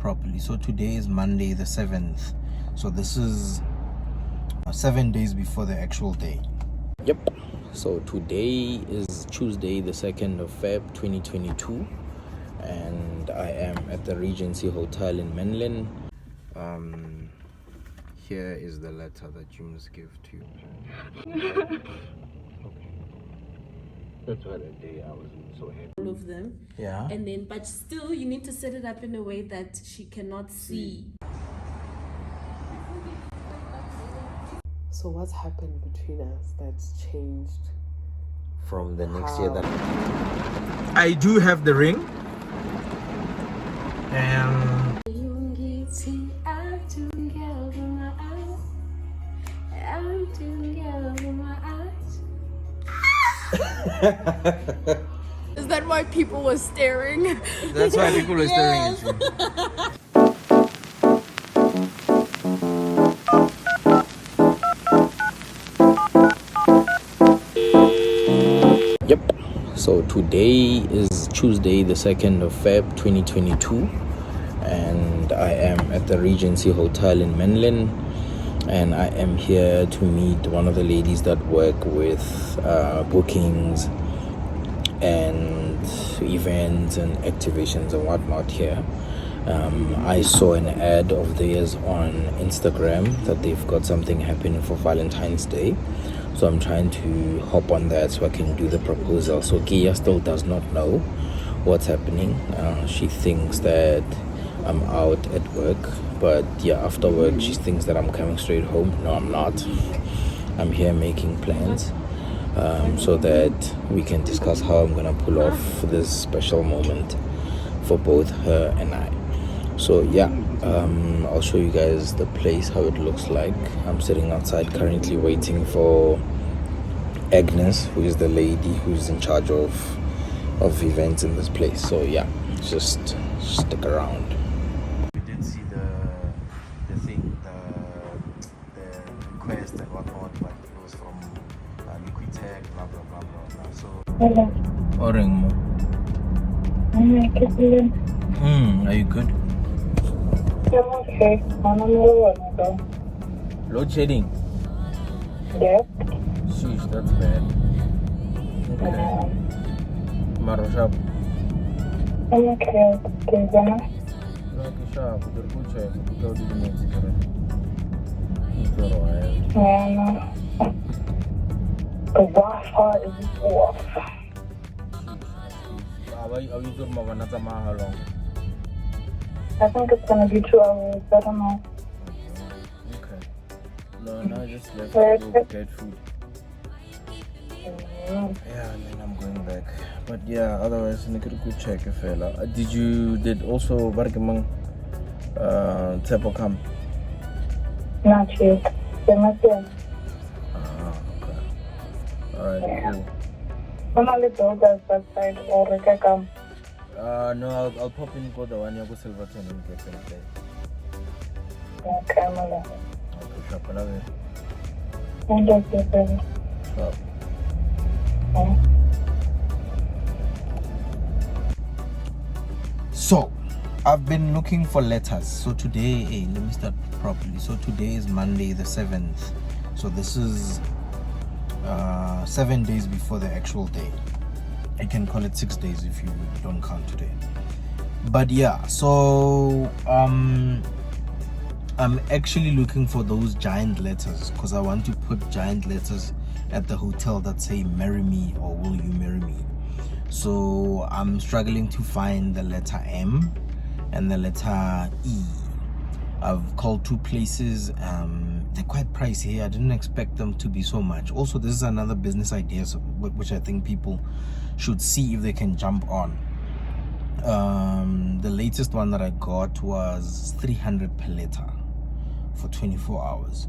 properly. So today is Monday the 7th. So this is 7 days before the actual day. Yep. So today is Tuesday the 2nd of Feb 2022, and I am at the Regency Hotel in Menlyn. Here is the letter that you must give to. Okay. That's why that day I was so happy. All of them. Yeah. And then, but still, you need to set it up in a way that she cannot see. So what's happened between us that's changed? From the next year that I do have the ring. And Is that why people were staring? that's why people were staring at you. Yep. So today is Tuesday the 2nd of Feb 2022, and I am at the Regency Hotel in Menlyn, and I am here to meet one of the ladies that work with bookings and events and activations and whatnot here. I saw an ad of theirs on Instagram that they've got something happening for Valentine's Day. So I'm trying to hop on that so I can do the proposal. So Gia still does not know what's happening. She thinks that I'm out at work, but yeah, after work she thinks that I'm coming straight home. No, I'm not. I'm here making plans so that we can discuss how I'm gonna pull off this special moment for both her and I. So yeah, I'll show you guys the place, how it looks like. I'm sitting outside currently waiting for Agnes, who is the lady who's in charge of events in this place. So yeah, just stick around. We did see the thing, the request and whatnot, but it was from Liquitech, blah blah blah blah blah. So Hello. Oring mo. Are you good? I'm okay. I'm though. Load shedding. Yeah. Sheesh, that's bad. Okay. Maroshap. I'm okay. Kizana. Sharp. The butcher. Go to the next Yeah, no. The Wi-Fi is off. Are you talking about another how long? I think it's gonna be 2 hours. I don't know. Okay. No, I just left Where to is go it? get food. Mm. Yeah, and then I'm going back. But yeah, otherwise, I could go check a fella. Did also Bargamang Tepo come? Not yet. They must be. Okay. Alright, Yeah. cool. I'm only build that side or I can come. No, I'll pop in go the one you go Silverton and get in there. Okay, I'm alone. Okay, shop another. And that's it. Shop. So, I've been looking for letters. So today, let me start properly. So today is Monday the 7th. So this is 7 days before the actual day. I can call it 6 days if you don't count today. But yeah, so I'm actually looking for those giant letters because I want to put giant letters at the hotel that say marry me or will you marry me. So I'm struggling to find the letter M and the letter E. I've called 2 places. They're quite pricey. I didn't expect them to be so much. Also, this is another business idea, so, which I think people should see if they can jump on. The latest one that I got was 300 per letter for 24 hours.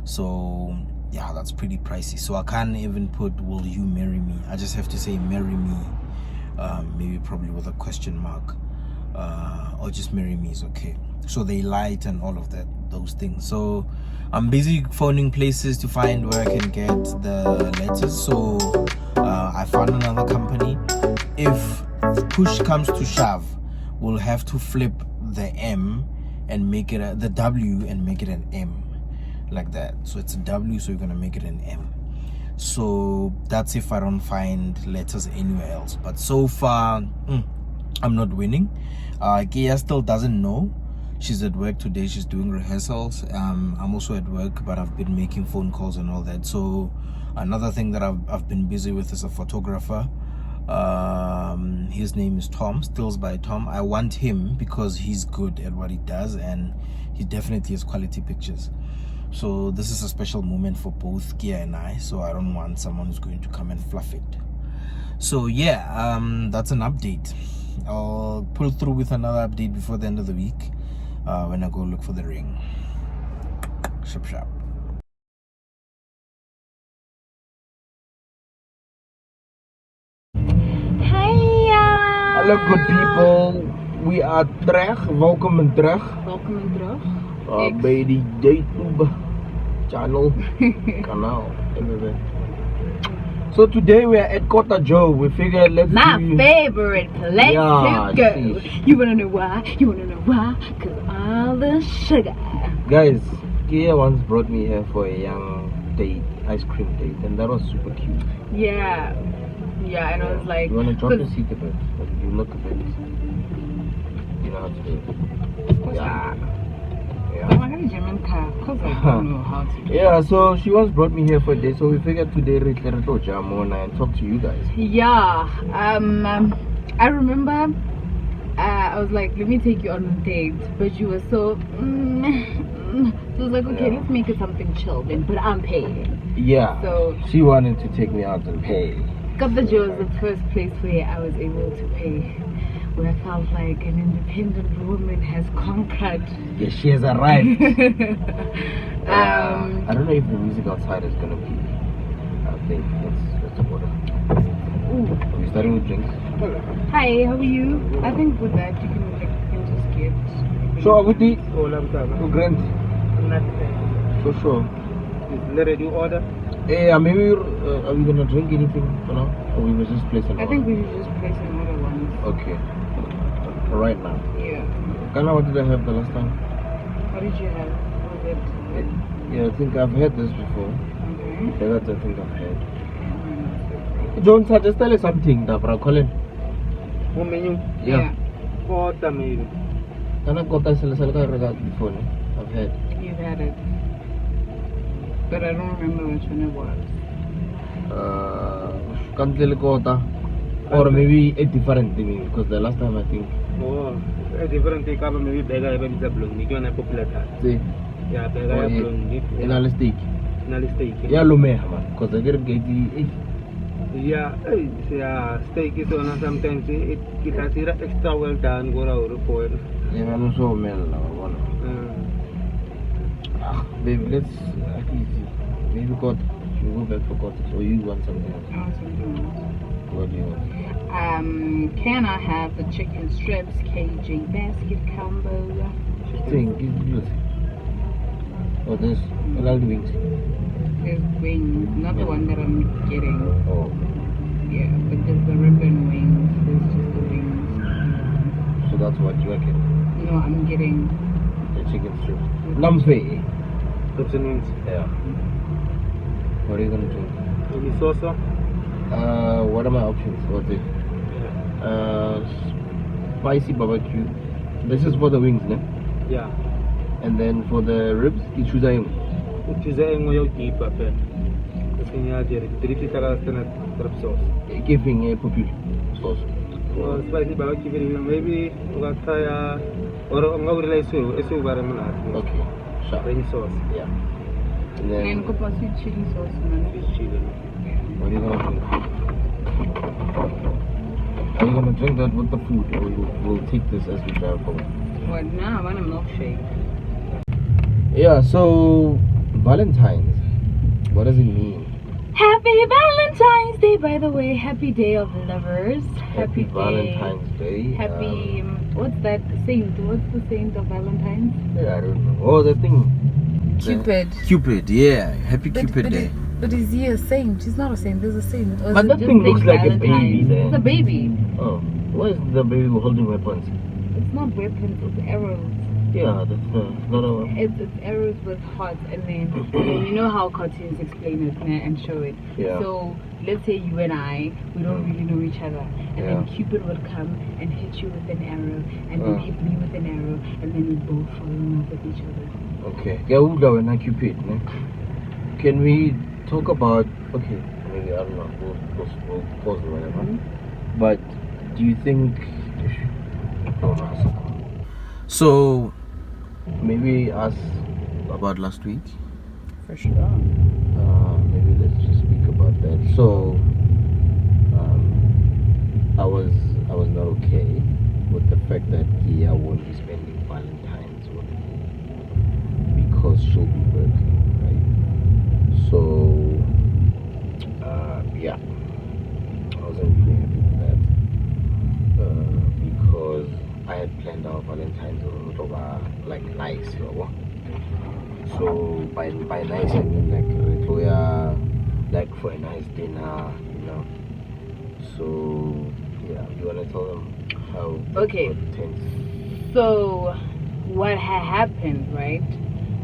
So yeah, that's pretty pricey. So I can't even put will you marry me. I just have to say marry me, maybe probably with a question mark, or just marry me is okay. So they light and all of that, those things. So I'm busy phoning places to find where I can get the letters. So I found another company. If push comes to shove, we'll have to flip the M and make it the W and make it an M, like that. So it's a W, so you're gonna make it an M. So that's if I don't find letters anywhere else. But so far, I'm not winning. Kia still doesn't know. She's at work today. She's doing rehearsals. I'm also at work, but I've been making phone calls and all that. So another thing that I've been busy with is a photographer. His name is Tom, Stills by Tom. I want him because he's good at what he does, and he definitely has quality pictures. So this is a special moment for both Kia and I. So I don't want someone who's going to come and fluff it. So yeah, that's an update. I'll pull through with another update before the end of the week, when I go look for the ring. Shop shop. Hello good people, we are terug. Welkom terug. Welkom terug. By the YouTube channel, kanaal, everywhere. So today we are at Kota Joe. We figured let's My do favorite place Yeah, to go. sheesh. You wanna know why? You wanna know why? Cause all the sugar. Guys, Kia once brought me here for a young date, ice cream date, and that was super cute. Yeah. Yeah, and I was like, You wanna drop the 'cause- seat a bit? Like, you look a bit. You know how to do it. Yeah. Oh, I got a German car, cause I don't know how to do it. Yeah, so she once brought me here for a day, so we figured today we can go Jamona and talk to you guys. Yeah. I remember I was like, let me take you on a date, but you were so so I was like, okay, Yeah. let's make it something chill then, but I'm paying. Yeah. So She wanted to take me out and pay. Kota Joe was the first place where I was able to pay, where I felt like an independent woman has conquered. Yeah, she has arrived. I Um, don't know if the music outside is gonna be. I think let's order. ooh. Are we starting with drinks? Hi, how are you? I think with that you can just get. So, Aguti, to Grant. So. Ready order? Hey, maybe are we gonna drink anything for now? Or we will just place an order? I think we should just place another one. Okay. For right now. Yeah. Kana, what did I have the last time? What did you have? Was it? Yeah, I think I've had this before. Okay. Yeah, that's I think I've had. John, just tell us something, Dabra Colin. What menu? Yeah. Order menu. Kana kota sila regat before, ne? I've had. You've had it. But I don't remember which one it was. Kantil kota. Or maybe a different thing, because the last time I think. Oh, a different take up maybe beggar even the blue. You can have popular time. See, Yeah, beggar blue. in a steak. Steak. Yeah, Lume, because I didn't get the. Yeah, steak is on sometimes it has extra well done. Go out for it. Yeah, I'm so mel or one. Baby, let's easy. Maybe got you go back for cottage or you want something else? Oh, something else. What do you want? Can I have the chicken strips KJ basket combo? Thing, give you. Oh, this. I like the wings. There's wings, not the one that I'm getting. Oh. Yeah, but there's the ribbon wings. There's just the wings. So that's what you reckon? No, I'm getting. The chicken strips. Lamsway. What's the names? Yeah. What are you gonna drink? Any sauce? What are my options? What's it? Spicy barbecue. This is for the wings, ne? Yeah. And then for the ribs, you choose a Choose a moyo deep buffet. Kasi niya direct talaga sa trap sauce. giving a popular sauce. Or spicy barbecue maybe uga try or nga realize isu bara man at. Okay. Sure. Any sauce. Yeah. And And then go for sweet chili sauce, man. Fish chili. what are you gonna drink? Are you gonna drink that with the food, or we'll take this as we drive home? What now? I want a milkshake. Yeah. So Valentine's. What does it mean? Happy Valentine's Day, by the way. Happy Day of Lovers. Happy Day. Valentine's Day. Happy. What's that saint? What's the saint of Valentine's? Yeah, I don't know. Oh, the thing. Cupid. Cupid. Yeah. Happy Cupid Day. But is he a saint? He's not a saint. There's a saint. Or is But it that just thing looks Saint like a baby Valentine's? there. It's a baby. Oh, why is the baby holding weapons? It's it's not weapons, it's arrows. Yeah, that's not a. It's arrows with hearts, and then you know how cartoons explain it and show it. Yeah. So let's say you and I, we don't really know each other, and then Yeah. Cupid would come and hit you with an arrow, and then hit me with an arrow, and then we both fall in love with each other. Okay. Yeah, we'll go and Cupid. Ne? Can we talk about? Okay, maybe I don't know. We'll pause or whatever. But do you think? So, Maybe ask about last week? For sure. maybe let's just speak about that. So, I was not okay with the fact that Kia won't be spending Valentine's with me because she'll be working, right? So, yeah, I wasn't really happy with that because I had planned our Valentine's like nice, you know. So by nice I mean like for a nice dinner, you know. So yeah, you wanna tell them how Okay. it got tense? So, what had happened, right,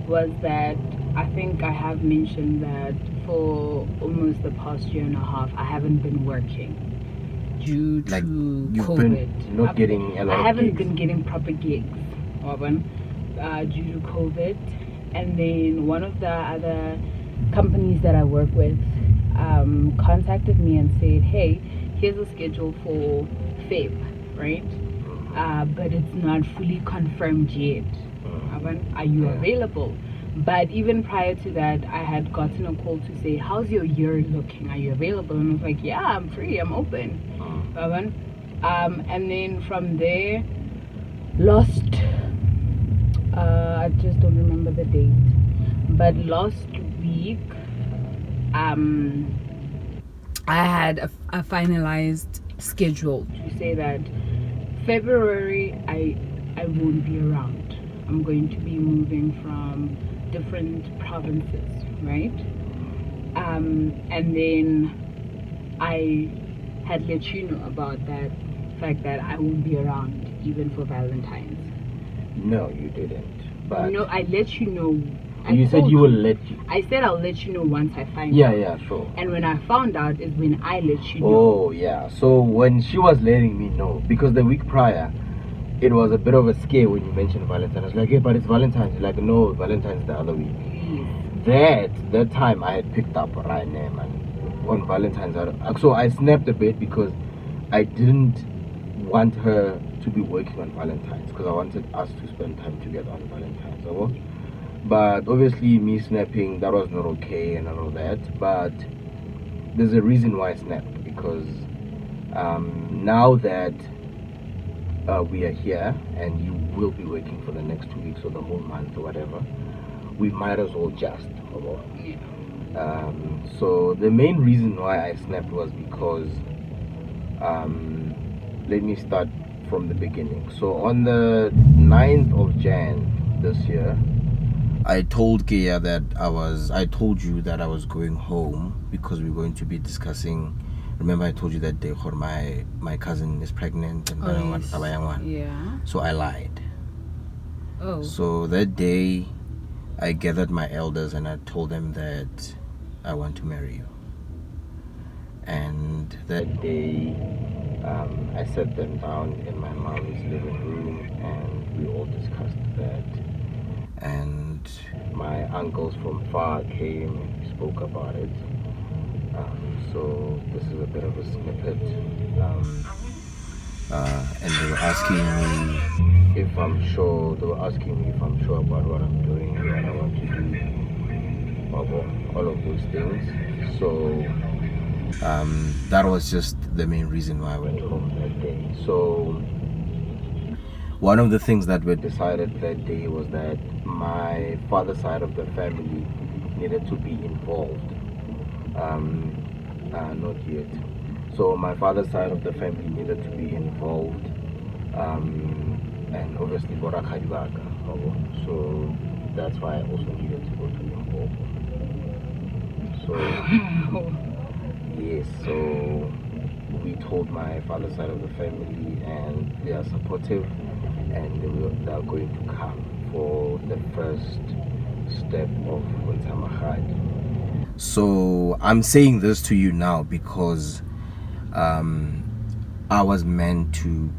was that I think I have mentioned that for almost the past year and a half, I haven't been working due Like, to you've COVID. been not getting a lot I of haven't gigs. been getting proper gigs, Robin, due to COVID. And then one of the other companies that I work with contacted me and said, hey, here's a schedule for Feb, right? But it's not fully confirmed yet. Are you available? But even prior to that, I had gotten a call to say, how's your year looking? Are you available? And I was like, yeah, I'm free, I'm open. And then from there, I just don't remember the date, but last week, I had a finalized schedule to say that February I won't be around. I'm going to be moving from different provinces, right? And then I had let you know about that fact that I won't be around even for Valentine's. No, you didn't. But No, I let you know. you said you will let you. I said I'll let you know once I find Yeah, out. yeah, sure. And when I found out is when I let you know. Oh yeah. So when she was letting me know, because the week prior, it was a bit of a scare when you mentioned Valentine's. I was like, yeah, but it's Valentine's. You're like, no, Valentine's the other week. That time I had picked up right now, man, on Valentine's. So I snapped a bit because I didn't want her to be working on Valentine's because I wanted us to spend time together on Valentine's. Okay? But obviously me snapping, that was not okay and all that. But there's a reason why I snapped, because now that we are here and you will be working for the next 2 weeks or the whole month or whatever, we might as well just so the main reason why I snapped was because let me start from the beginning. So on the 9th of Jan this year, I told Kia that I told you that I was going home because we're going to be discussing. Remember, I told you that day my cousin is pregnant and Yeah. so I lied. Oh. So that day, I gathered my elders and I told them that I want to marry you. And that day, I sat them down in my mom's living room and we all discussed that. And my uncles from far came and we spoke about it. So this is a bit of a snippet. And they were asking me if I'm sure. They were asking me if I'm sure about what I'm doing and what I want to do, all of those things. So that was just the main reason why I went home that day. So one of the things that we decided that day was that my father's side of the family needed to be involved. Not yet. So my father's side of the family needed to be involved, and obviously Bora Khadibaga. So that's why I also needed to go to Limpopo. So yes, so we told my father's side of the family, and they are supportive. and they are going to come for the first step of Untamahad. So I'm saying this to you now because I was meant to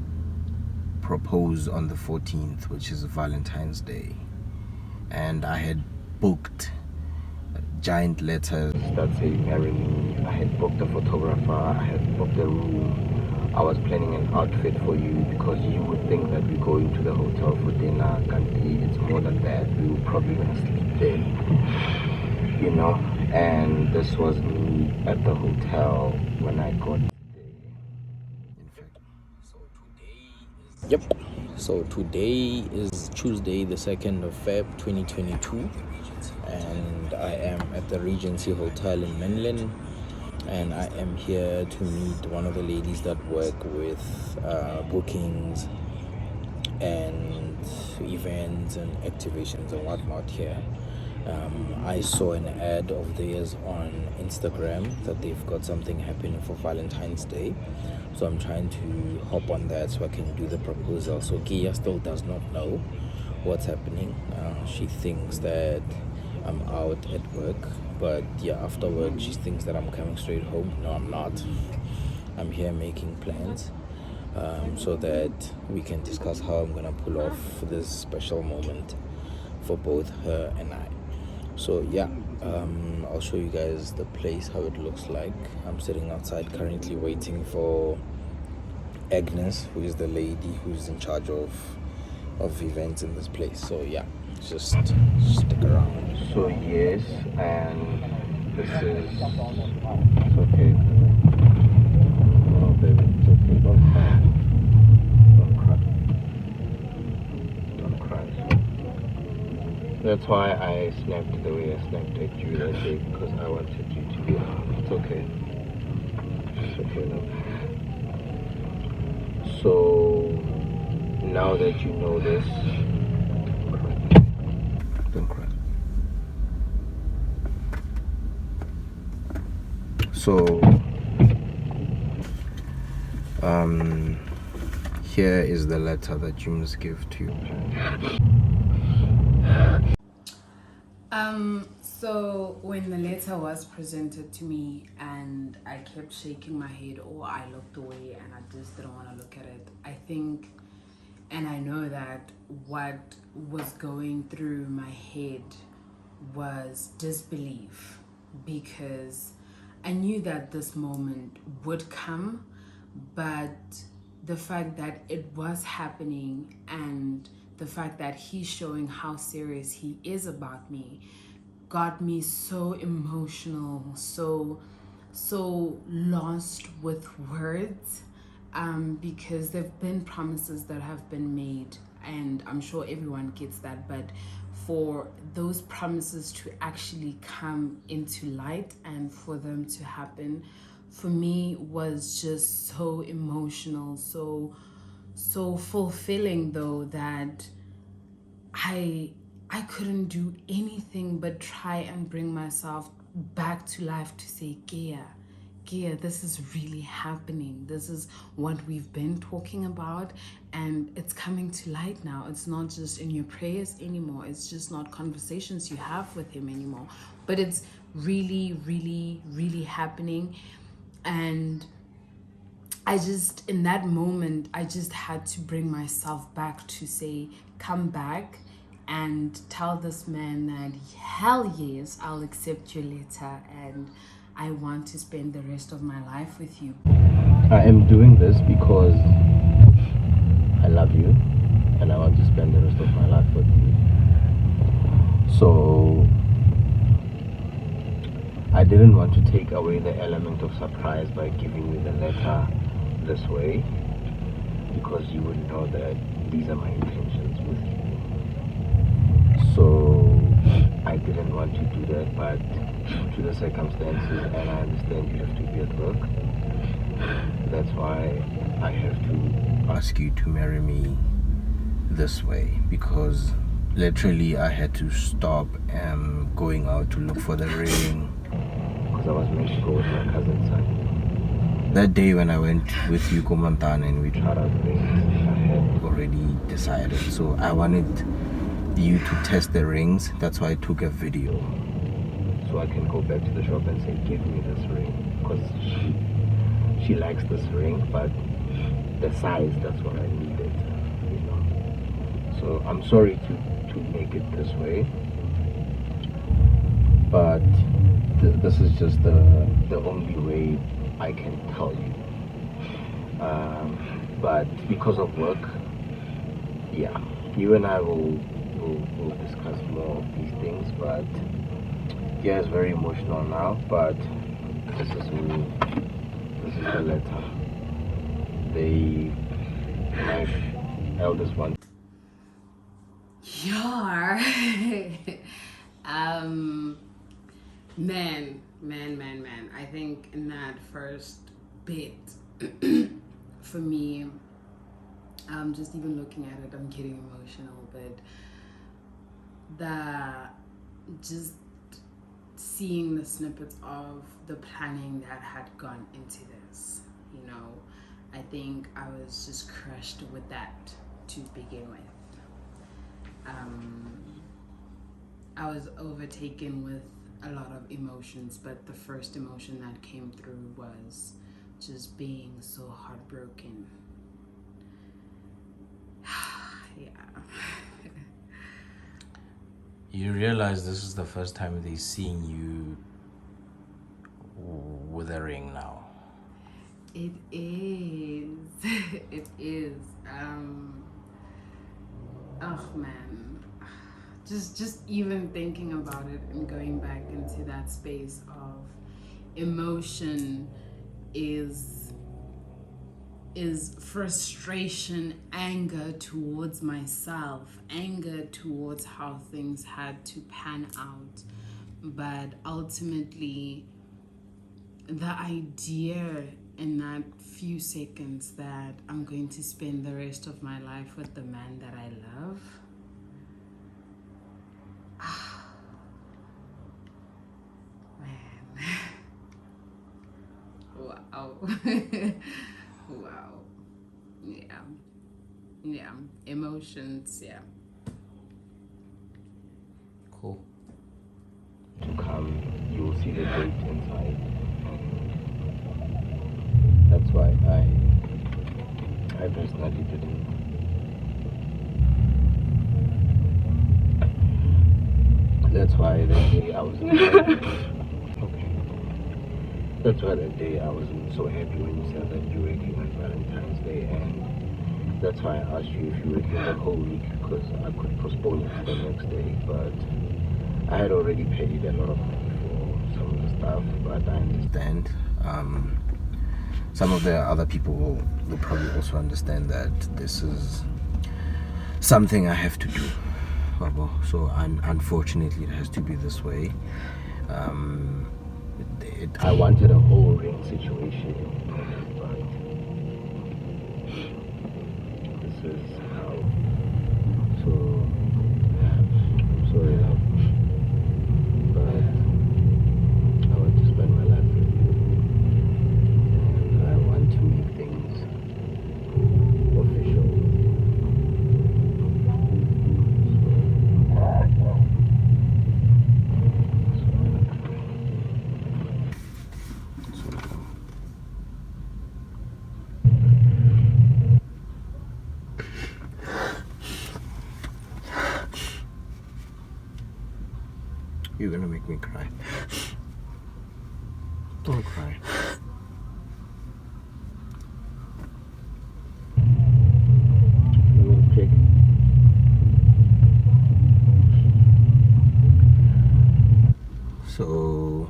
propose on the 14th, which is Valentine's Day, and I had booked giant letters that say marry me. I had booked a photographer, I had booked a room, I was planning an outfit for you because you would think that we're going to the hotel for dinner. It's more than that. We were probably gonna sleep there, you know. And this was me at the hotel when I got there. In fact, So today is Yep. So today is Tuesday, the 2nd of Feb 2022, and I am at the Regency Hotel in Menlyn, and I am here to meet one of the ladies that work with bookings and events and activations and whatnot here. I saw an ad of theirs on Instagram that they've got something happening for Valentine's Day. So I'm trying to hop on that so I can do the proposal. So Kia still does not know what's happening. She thinks that I'm out at work. But yeah, after work, she thinks that I'm coming straight home. No, I'm not. I'm here making plans so that we can discuss how I'm going to pull off this special moment for both her and I. So yeah, I'll show you guys the place, how it looks like. I'm sitting outside currently waiting for Agnes, who is the lady who's in charge of events in this place. So yeah, just stick around. So yes, and this is it's okay. Oh baby, it's okay. Don't cry. Don't cry. Don't cry. That's why I snapped the way I snapped at you that day, because I wanted you to be it's okay. It's okay now. So now that you know this, don't cry. So here is the letter that you must give to your parents. So when the letter was presented to me and I kept shaking my head or I looked away and I just didn't want to look at it, I think, and I know that what was going through my head was disbelief, because I knew that this moment would come, but the fact that it was happening and the fact that he's showing how serious he is about me got me so emotional, so lost with words, because there've been promises that have been made, and I'm sure everyone gets that, but for those promises to actually come into light and for them to happen, for me was just so emotional, so fulfilling, though, that I couldn't do anything but try and bring myself back to life to say, Gia, this is really happening. This is what we've been talking about, and it's coming to light now. It's not just in your prayers anymore. It's just not conversations you have with him anymore, but it's really, really, really happening. And I just, in that moment, I just had to bring myself back to say, come back and tell this man that, hell yes, I'll accept your letter and I want to spend the rest of my life with you. I am doing this because I love you and I want to spend the rest of my life with you. So I didn't want to take away the element of surprise by giving you the letter this way, because you would know that these are my intentions with you. So I didn't want to do that, but due to the circumstances, and I understand you have to be at work, that's why I have to ask you to marry me this way, because literally I had to stop going out to look for the ring, because I was meant to go with my cousin's son. That day when I went with you, Komantan, and we tried out rings, I had already already decided. So I wanted you to test the rings. That's why I took a video, so I can go back to the shop and say, give me this ring, because she likes this ring, but the size, that's what I needed, you know. So I'm sorry to make it this way, but this is just the only way I can tell you. But because of work, yeah, you and I will discuss more of these things. But yeah, it's very emotional now, but this is me. This is the letter. My eldest one. Yar. Man. I think in that first bit, for me, just even looking at it, I'm getting emotional, but just seeing the snippets of the planning that had gone into this, you know, I think I was just crushed with that to begin with. I was overtaken with a lot of emotions, but the first emotion that came through was just being so heartbroken. Yeah. You realize this is the first time they're seeing you with a ring now. It is. It is. Oh man. Just even thinking about it and going back into that space of emotion is frustration, anger towards myself, anger towards how things had to pan out. But ultimately, the idea in that few seconds that I'm going to spend the rest of my life with the man that I love, man. Wow. Wow. Yeah. Emotions, yeah. Cool. To come, you will see the date inside. That's why I personally didn't. That's why that day I wasn't happy. Okay. That's why that day I wasn't so happy when you said that you're working on Valentine's Day, and that's why I asked you if you were working the whole week, because I could postpone it to the next day. But I had already paid a lot of money for some of the stuff, but I understand. Some of the other people will probably also understand that this is something I have to do. So unfortunately it has to be this way. I wanted a whole ring situation, but this is how. So I'm sorry, love, but I want to spend my life with you, and I want to make things official. You're gonna make me cry. Don't cry. Let me check. So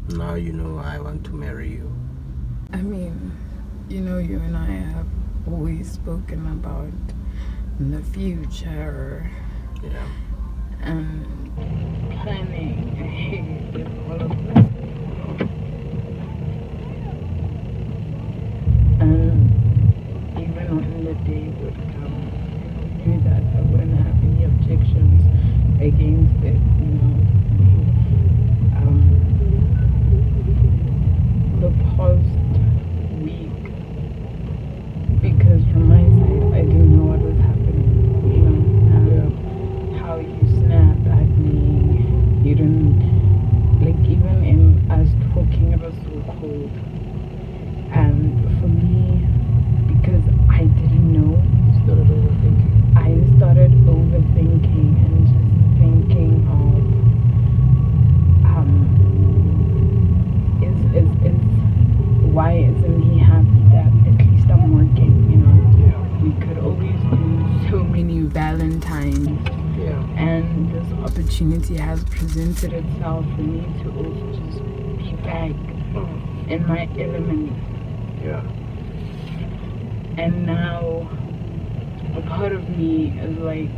now you know I want to marry you. I mean, you know, you and I have always spoken about the future. Yeah. And planning and all of that. Even when the day would come, I knew that I wouldn't have any objections against it, you know. why isn't he happy that at least I'm working, you know? We could always do so many Valentines. And this opportunity has presented itself for me to also just be back in my element. And now a part of me is like,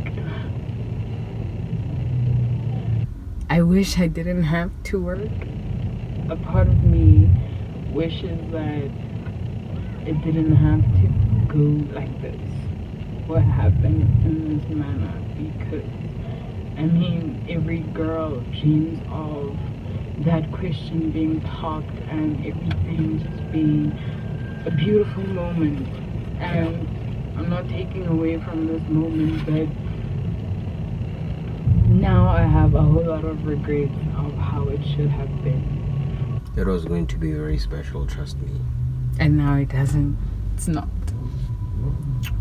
I wish I didn't have to work. A part of me wishes that it didn't have to go like this, what happened in this manner, because I mean, every girl dreams of that question being talked and everything just being a beautiful moment. And I'm not taking away from this moment, but now I have a whole lot of regrets of how it should have been. It was going to be very special, trust me. And now it hasn't. It's not.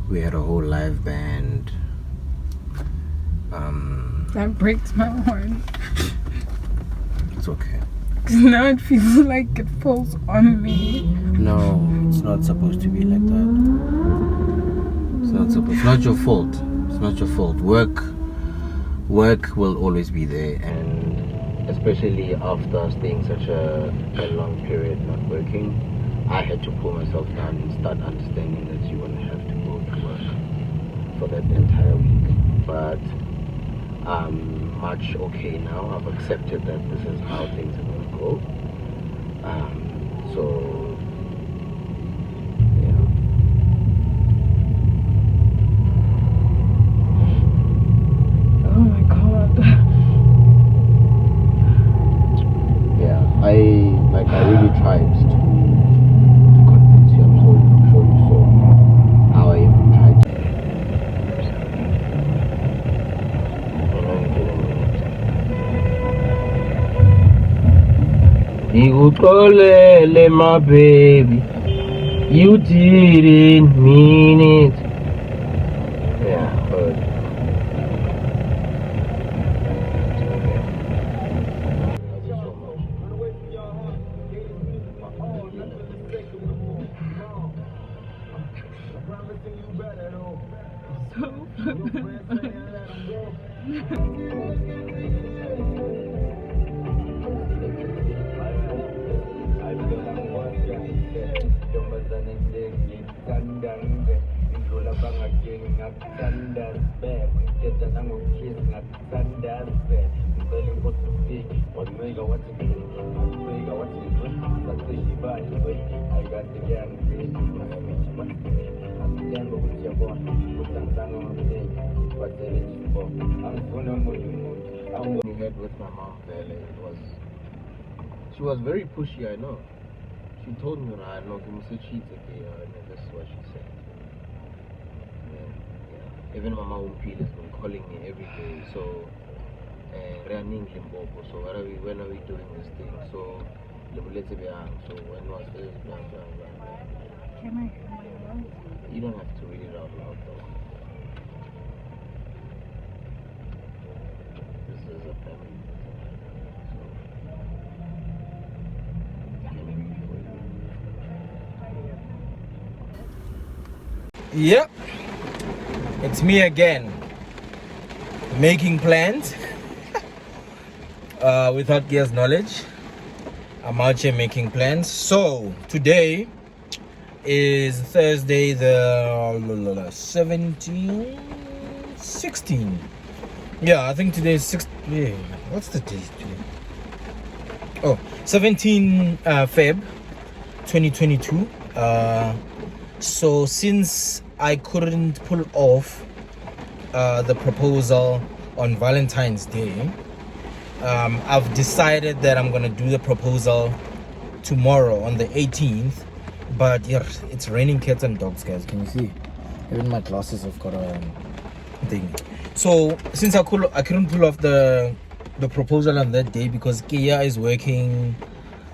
We had a whole live band. That breaks my heart. It's okay. Because now it feels like it falls on me. No, it's not supposed to be like that. It's not your fault. It's not your fault. Work will always be there, and especially after staying such a long period not working, I had to pull myself down and start understanding that you wouldn't have to go to work for that entire week. But I'm much okay now. I've accepted that this is how things are going to go. So, yeah. Oh my god. Yeah, I really tried to convince you. I'm sure you saw how I even tried to. Ikuxolele, my baby, you didn't mean it. Yeah, but with my mom there, she was very pushy, I know. She told me, I know, and this is what she said. Yeah. Even my mom has been calling me every day, so running Limpopo, so when are we doing this thing? So when was this? Can I hear my mom? You don't have to read it out loud though. This is a family. Yep, it's me again, making plans without Gia's knowledge. I'm out here making plans. So today is Thursday the 16. Yeah, I think today is 6. Yeah, what's the date today? Oh, 17 Feb 2022. So since I couldn't pull off the proposal on Valentine's Day, I've decided that I'm gonna do the proposal tomorrow on the 18th. But yeah, it's raining cats and dogs, guys. Can you see? Even my glasses have got a thing. So since I couldn't pull off the proposal on that day because Kia is working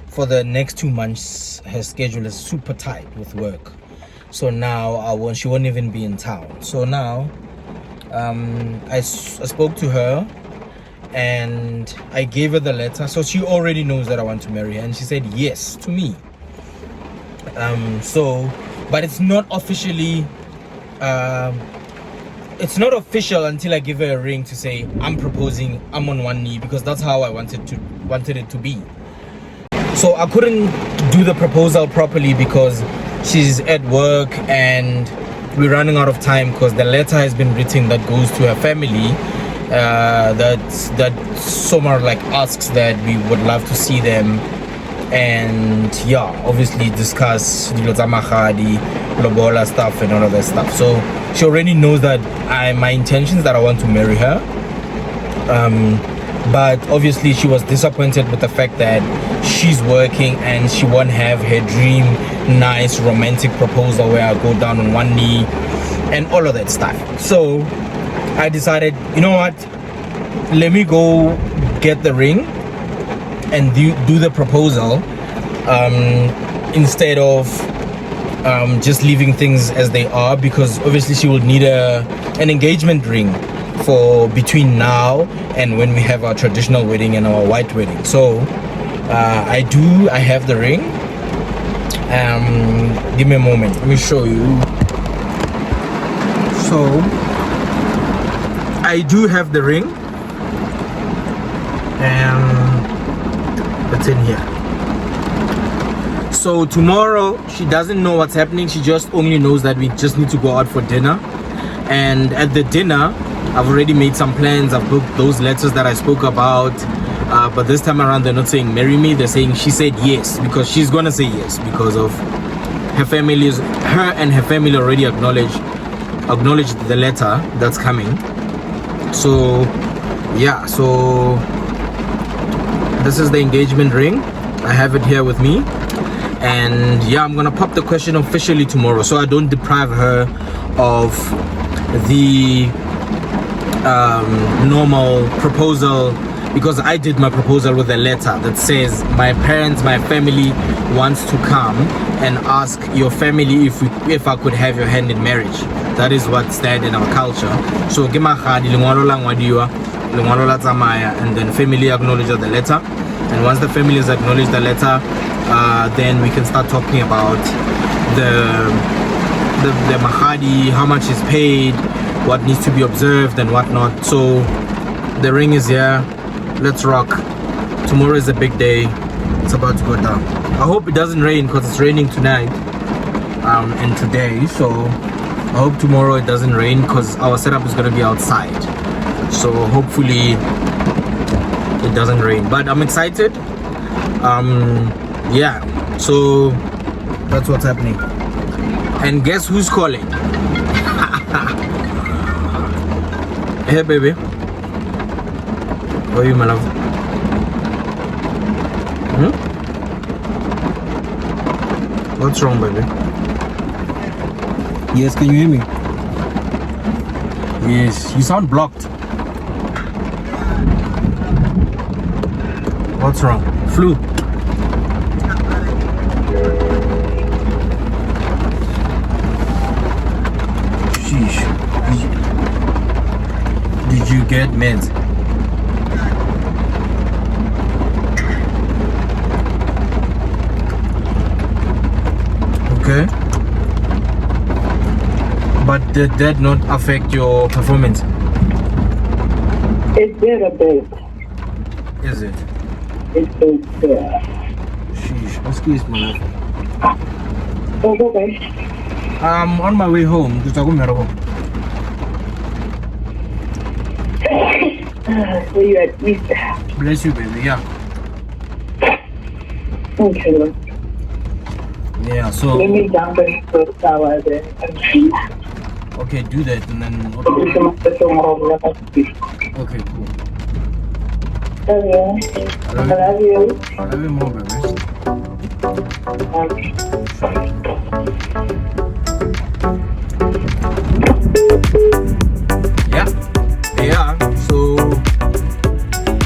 for the next 2 months. Her schedule is super tight with work. So now she won't even be in town. So now I spoke to her and I gave her the letter. So she already knows that I want to marry her, and she said yes to me. But it's not officially it's not official until I give her a ring to say I'm proposing, I'm on one knee, because that's how I wanted it to be. So I couldn't do the proposal properly because she's at work and we're running out of time, because the letter has been written that goes to her family that somewhere like asks that we would love to see them, and yeah, obviously discuss Lobola stuff and all of that stuff. So she already knows that my intentions, that I want to marry her, but obviously she was disappointed with the fact that she's working and she won't have her dream nice romantic proposal where I go down on one knee and all of that stuff. So I decided, you know what, let me go get the ring and do the proposal instead of just leaving things as they are, because obviously she will need an engagement ring for between now and when we have our traditional wedding and our white wedding. So I have the ring. Give me a moment, let me show you. So I do have the ring, and it's in here. So tomorrow she doesn't know what's happening, she just only knows that we just need to go out for dinner. And at the dinner I've already made some plans. I've booked those letters that I spoke about, but this time around they're not saying marry me, they're saying she said yes, because she's gonna say yes because of her family. Her and her family already acknowledged the letter that's coming. So yeah, so this is the engagement ring. I have it here with me, and yeah, I'm gonna pop the question officially tomorrow, so I don't deprive her of the normal proposal, because I did my proposal with a letter that says my parents, my family wants to come and ask your family if I could have your hand in marriage. That is what's there in our culture. So and then family acknowledge the letter, and once the family has acknowledged the letter, then we can start talking about the mahadi, how much is paid, what needs to be observed and whatnot. So the ring is here, let's rock. Tomorrow is a big day, it's about to go down. I hope it doesn't rain, because it's raining tonight and today, so I hope tomorrow it doesn't rain, because our setup is going to be outside, so hopefully it doesn't rain. But I'm excited. Yeah, so that's what's happening. And guess who's calling? Hey baby, how are you, my love? What's wrong, baby? Yes, can you hear me? Yes, you sound blocked. What's wrong? Flu? Sheesh. Did you get meds? Okay. But did that not affect your performance? It did a bit. Is it? It did, yeah. Sheesh. Excuse me. Oh, okay. I'm on my way home. Were you at least? Bless you, baby. Yeah. Okay, look. Yeah, so Let me jump into the shower then. okay, do that and then okay, cool. Okay. I love you. I love you more, baby. Yeah. So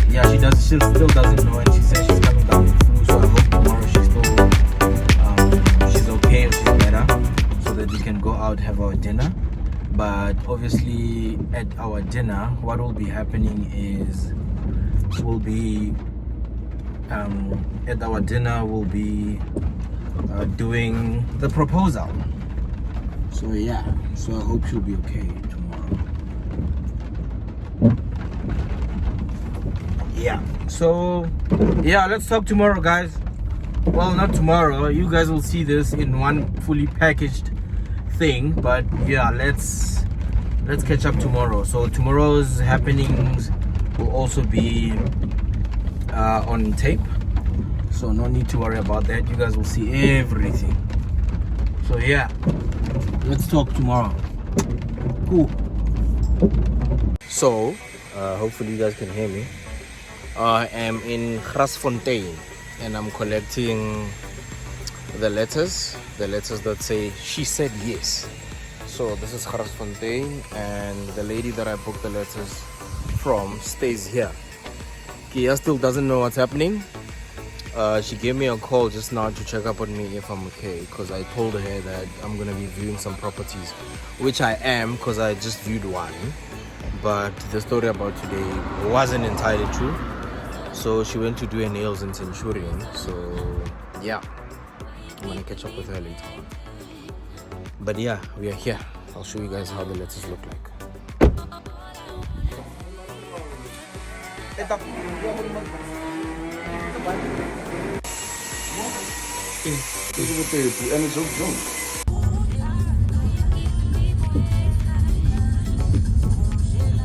yeah, she still doesn't know, and she says she's coming down with flu. So I hope tomorrow she's okay, or she's better, so that we can go out, have our dinner. But obviously at our dinner, what will be happening is we'll be doing the proposal. So yeah, so I hope she'll be okay tomorrow. Yeah, so yeah, let's talk tomorrow, guys. Well, not tomorrow, you guys will see this in one fully packaged thing, but yeah, let's catch up tomorrow. So tomorrow's happenings will also be on tape, so no need to worry about that. You guys will see everything. So yeah, let's talk tomorrow. Cool. So hopefully you guys can hear me. I am in Grasfontein and I'm collecting the letters that say she said yes. So this is Grasfontein, and the lady that I booked the letters from stays here. Kia still doesn't know what's happening. She gave me a call just now to check up on me if I'm okay, because I told her that I'm gonna be viewing some properties, which I am, because I just viewed one, but the story about today wasn't entirely true. So she went to do her nails in Centurion. So yeah, I'm gonna catch up with her later on. But yeah, we are here. I'll show you guys how the letters look like.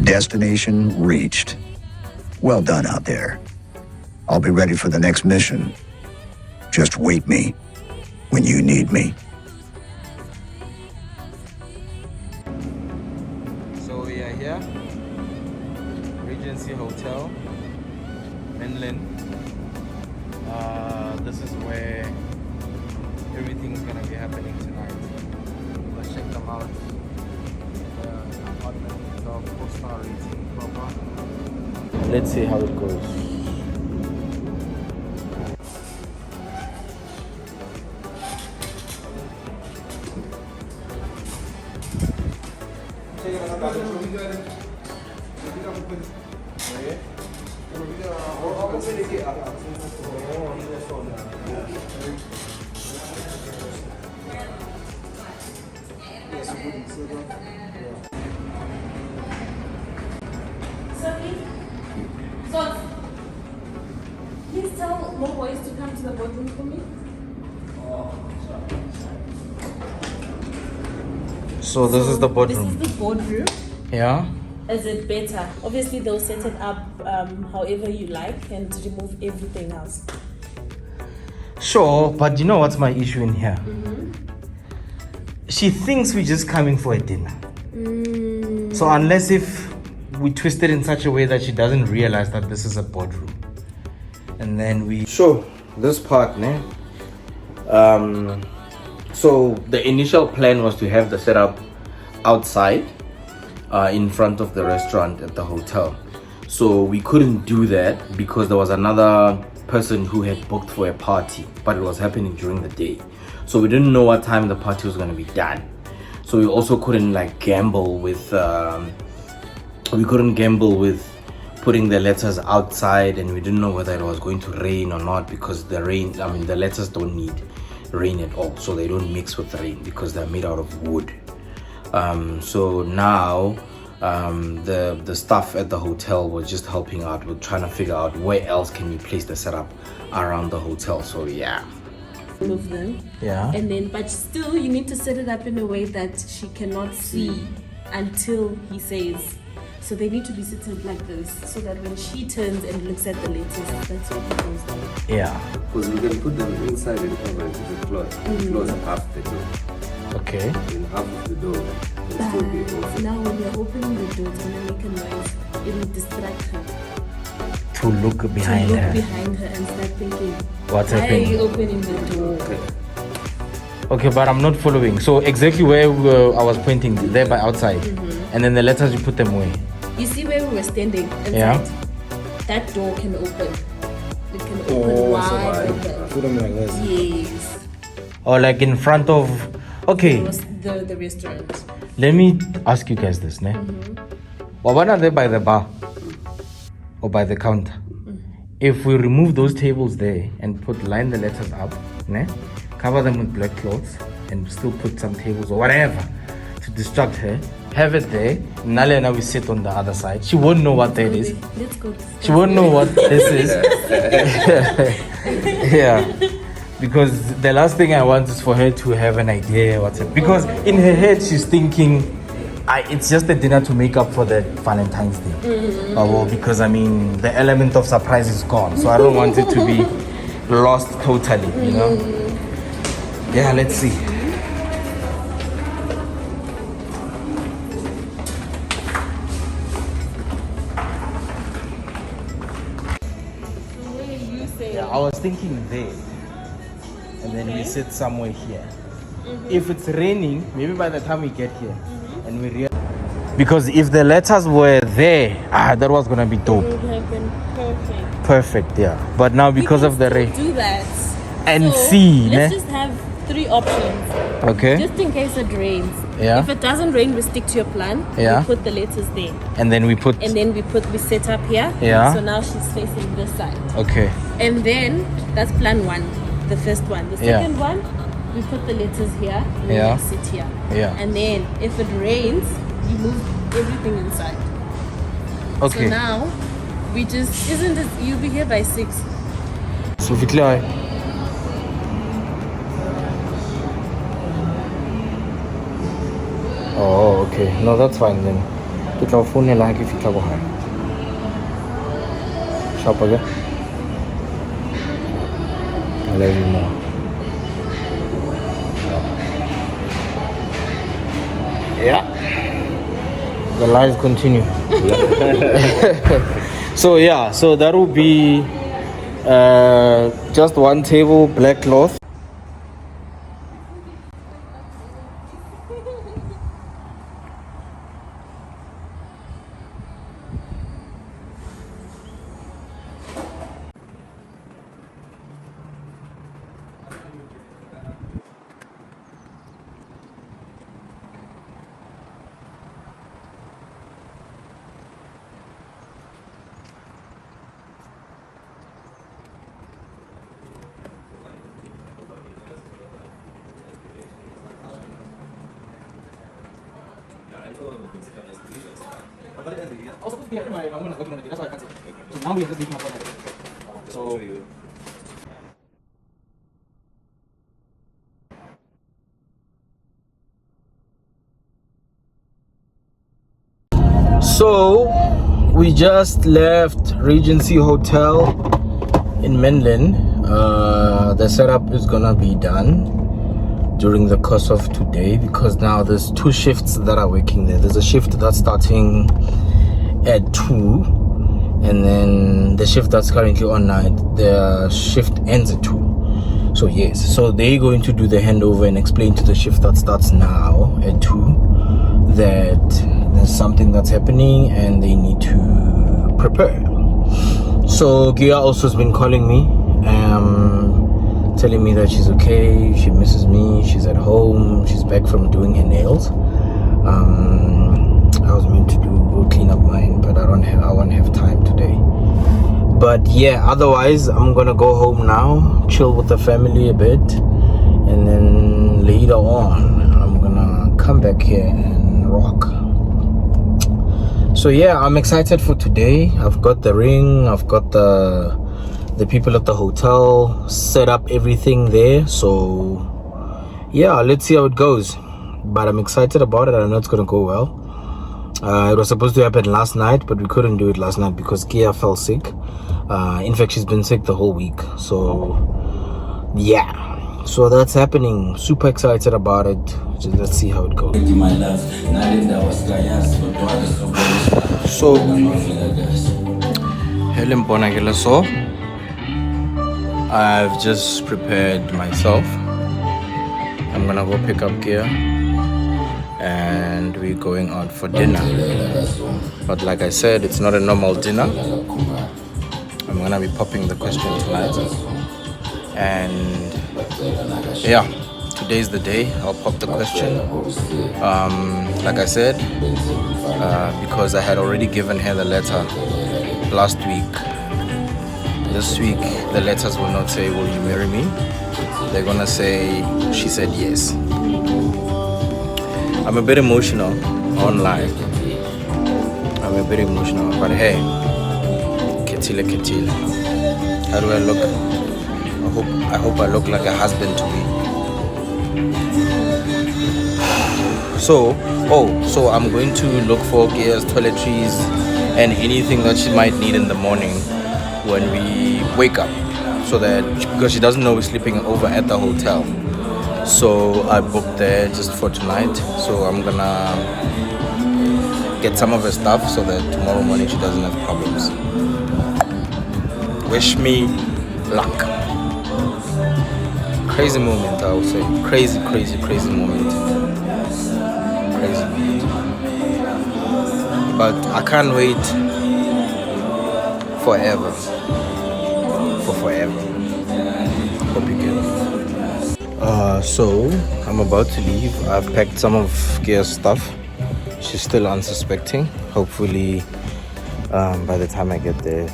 Destination reached. Well done out there. I'll be ready for the next mission. Just wait me when you need me. So we are here, Regency Hotel, Menlyn. This is where everything's gonna be happening tonight. Let's check them out. The apartment itself, 4-star rating, proper. Let's see how it goes. Please tell more boys to come to the boardroom for me. So this is the boardroom. This is the boardroom. Yeah. Is it better? Obviously, they'll set it up however you like and remove everything else. Sure, but you know what's my issue in here? She thinks we're just coming for a dinner. So unless if we twist it in such a way that she doesn't realize that this is a boardroom, and then we sure this part, ne? So the initial plan was to have the setup outside, in front of the restaurant at the hotel. So we couldn't do that because there was another person who had booked for a party, but it was happening during the day. So we didn't know what time the party was going to be done. So we also couldn't like gamble with putting the letters outside, and we didn't know whether it was going to rain or not, because the letters don't need rain at all, so they don't mix with rain because they're made out of wood. So now the staff at the hotel was just helping out with trying to figure out where else can we place the setup around the hotel. So yeah, Of them. yeah. And then, but still, you need to set it up in a way that she cannot see until he says. So they need to be seated like this, so that when she turns and looks at the letters, that's what he goes down. Yeah. Because we can put them inside and cover it with a cloth. Close half the door. Okay. And half of the door will still be open. Now when you're opening the door, it's gonna make a noise. It will distract her. To look behind to look her. behind her and start thinking, What's why happening? are you opening the door? Okay, but I'm not following. So exactly where I was pointing, there by outside, and then the letters, you put them away. You see where we were standing inside? Yeah. That door can open. It can open wide open. Put them like this. Yes. Or like in front of. Okay, The restaurant. let me ask you guys this, ne? What are they by the bar or by the counter? If we remove those tables there and line the letters up, ne? cover them with black clothes, and still put some tables or whatever to distract her. Have it there. Nale and I will sit on the other side. She won't know what that is. Let's go. She won't know what this is. Yeah. Because the last thing I want is for her to have an idea what's it. Because in her head she's thinking, it's just a dinner to make up for the Valentine's Day. Well, because I mean the element of surprise is gone, so I don't want it to be lost totally. You know. Yeah. Let's see. Yeah, I was thinking there, and then we sit somewhere here. If it's raining, maybe by the time we get here, and we realize, because if the letters were there, that was gonna be dope. It would have been perfect. Perfect, yeah. But now because of the rain, Do that. and So, see, let's just have 3 options. okay, Just in case it rains. Yeah. If it doesn't rain, we stick to your plan. Yeah. We put the letters there. and then we put, And then we set up here. Yeah. So now she's facing this side. okay, And then that's plan 1, the first one. The Yeah. second one, we put the letters here. And then Yeah. we sit here. Yeah. And then if it rains, you move everything inside. okay. So now we just you'll be here by 6. So Vitla, oh, okay. No, that's fine then. Get our phone and I give you high. Shop again. I love you more. Yeah. The lies continue. So yeah, so that will be just one table, black cloth. So we just left Regency Hotel in Menlyn. The setup is gonna be done during the course of today, because now there's 2 shifts that are working there. There's a shift that's starting at 2, and then the shift that's currently on night, the shift ends at 2. So yes, so they're going to do the handover and explain to the shift that starts now at 2 that there's something that's happening and they need to prepare. So Gia also has been calling me, telling me that she's okay, she misses me, she's at home, she's back from doing her nails. I was meant to go clean up mine, but I won't have time today. But yeah, otherwise I'm gonna go home now, chill with the family a bit, and then later on I'm gonna come back here and rock. So yeah, I'm excited for today. I've got the ring, I've got the people at the hotel, set up everything there. So yeah, let's see how it goes. But I'm excited about it. I know it's gonna go well. It was supposed to happen last night, but we couldn't do it last night because Kia fell sick. In fact, she's been sick the whole week. So yeah, so that's happening. Super excited about it. Just let's see how it goes. So Helen Bonagela, so I've just prepared myself. I'm gonna go pick up gear and we're going out for dinner. But like I said, it's not a normal dinner. I'm gonna be popping the question tonight. And yeah, today's the day I'll pop the question. Like I said, because I had already given her the letter last week, this week the letters will not say will you marry me. They're gonna say she said yes. I'm a bit emotional online. I'm a bit emotional, but hey, ketile. How do I look? I hope I look like a husband to me. So I'm going to look for Gia's toiletries and anything that she might need in the morning when we wake up, so that because she doesn't know we're sleeping over at the hotel. So I booked there just for tonight. So I'm gonna get some of her stuff so that tomorrow morning she doesn't have problems. Wish me luck. Crazy moment, I would say. Crazy moment. Crazy moment. But I can't wait forever. For forever. Hope you get it. So I'm about to leave. I've packed some of Gia's stuff. She's still unsuspecting. Hopefully by the time I get there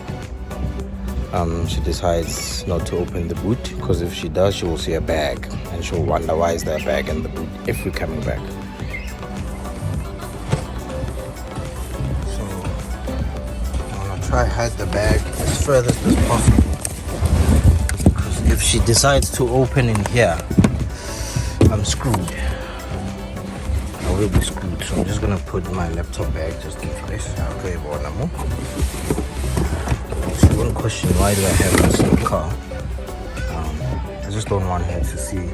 she decides not to open the boot, because if she does she will see a bag and she'll wonder why is there a bag in the boot if we're coming back. So I'm gonna try hide the bag as furthest as possible, because if she decides to open in here I'm screwed. I will be screwed. So I'm just gonna put my laptop back just in case. She won't question why do I have this in the car. I just don't want her to see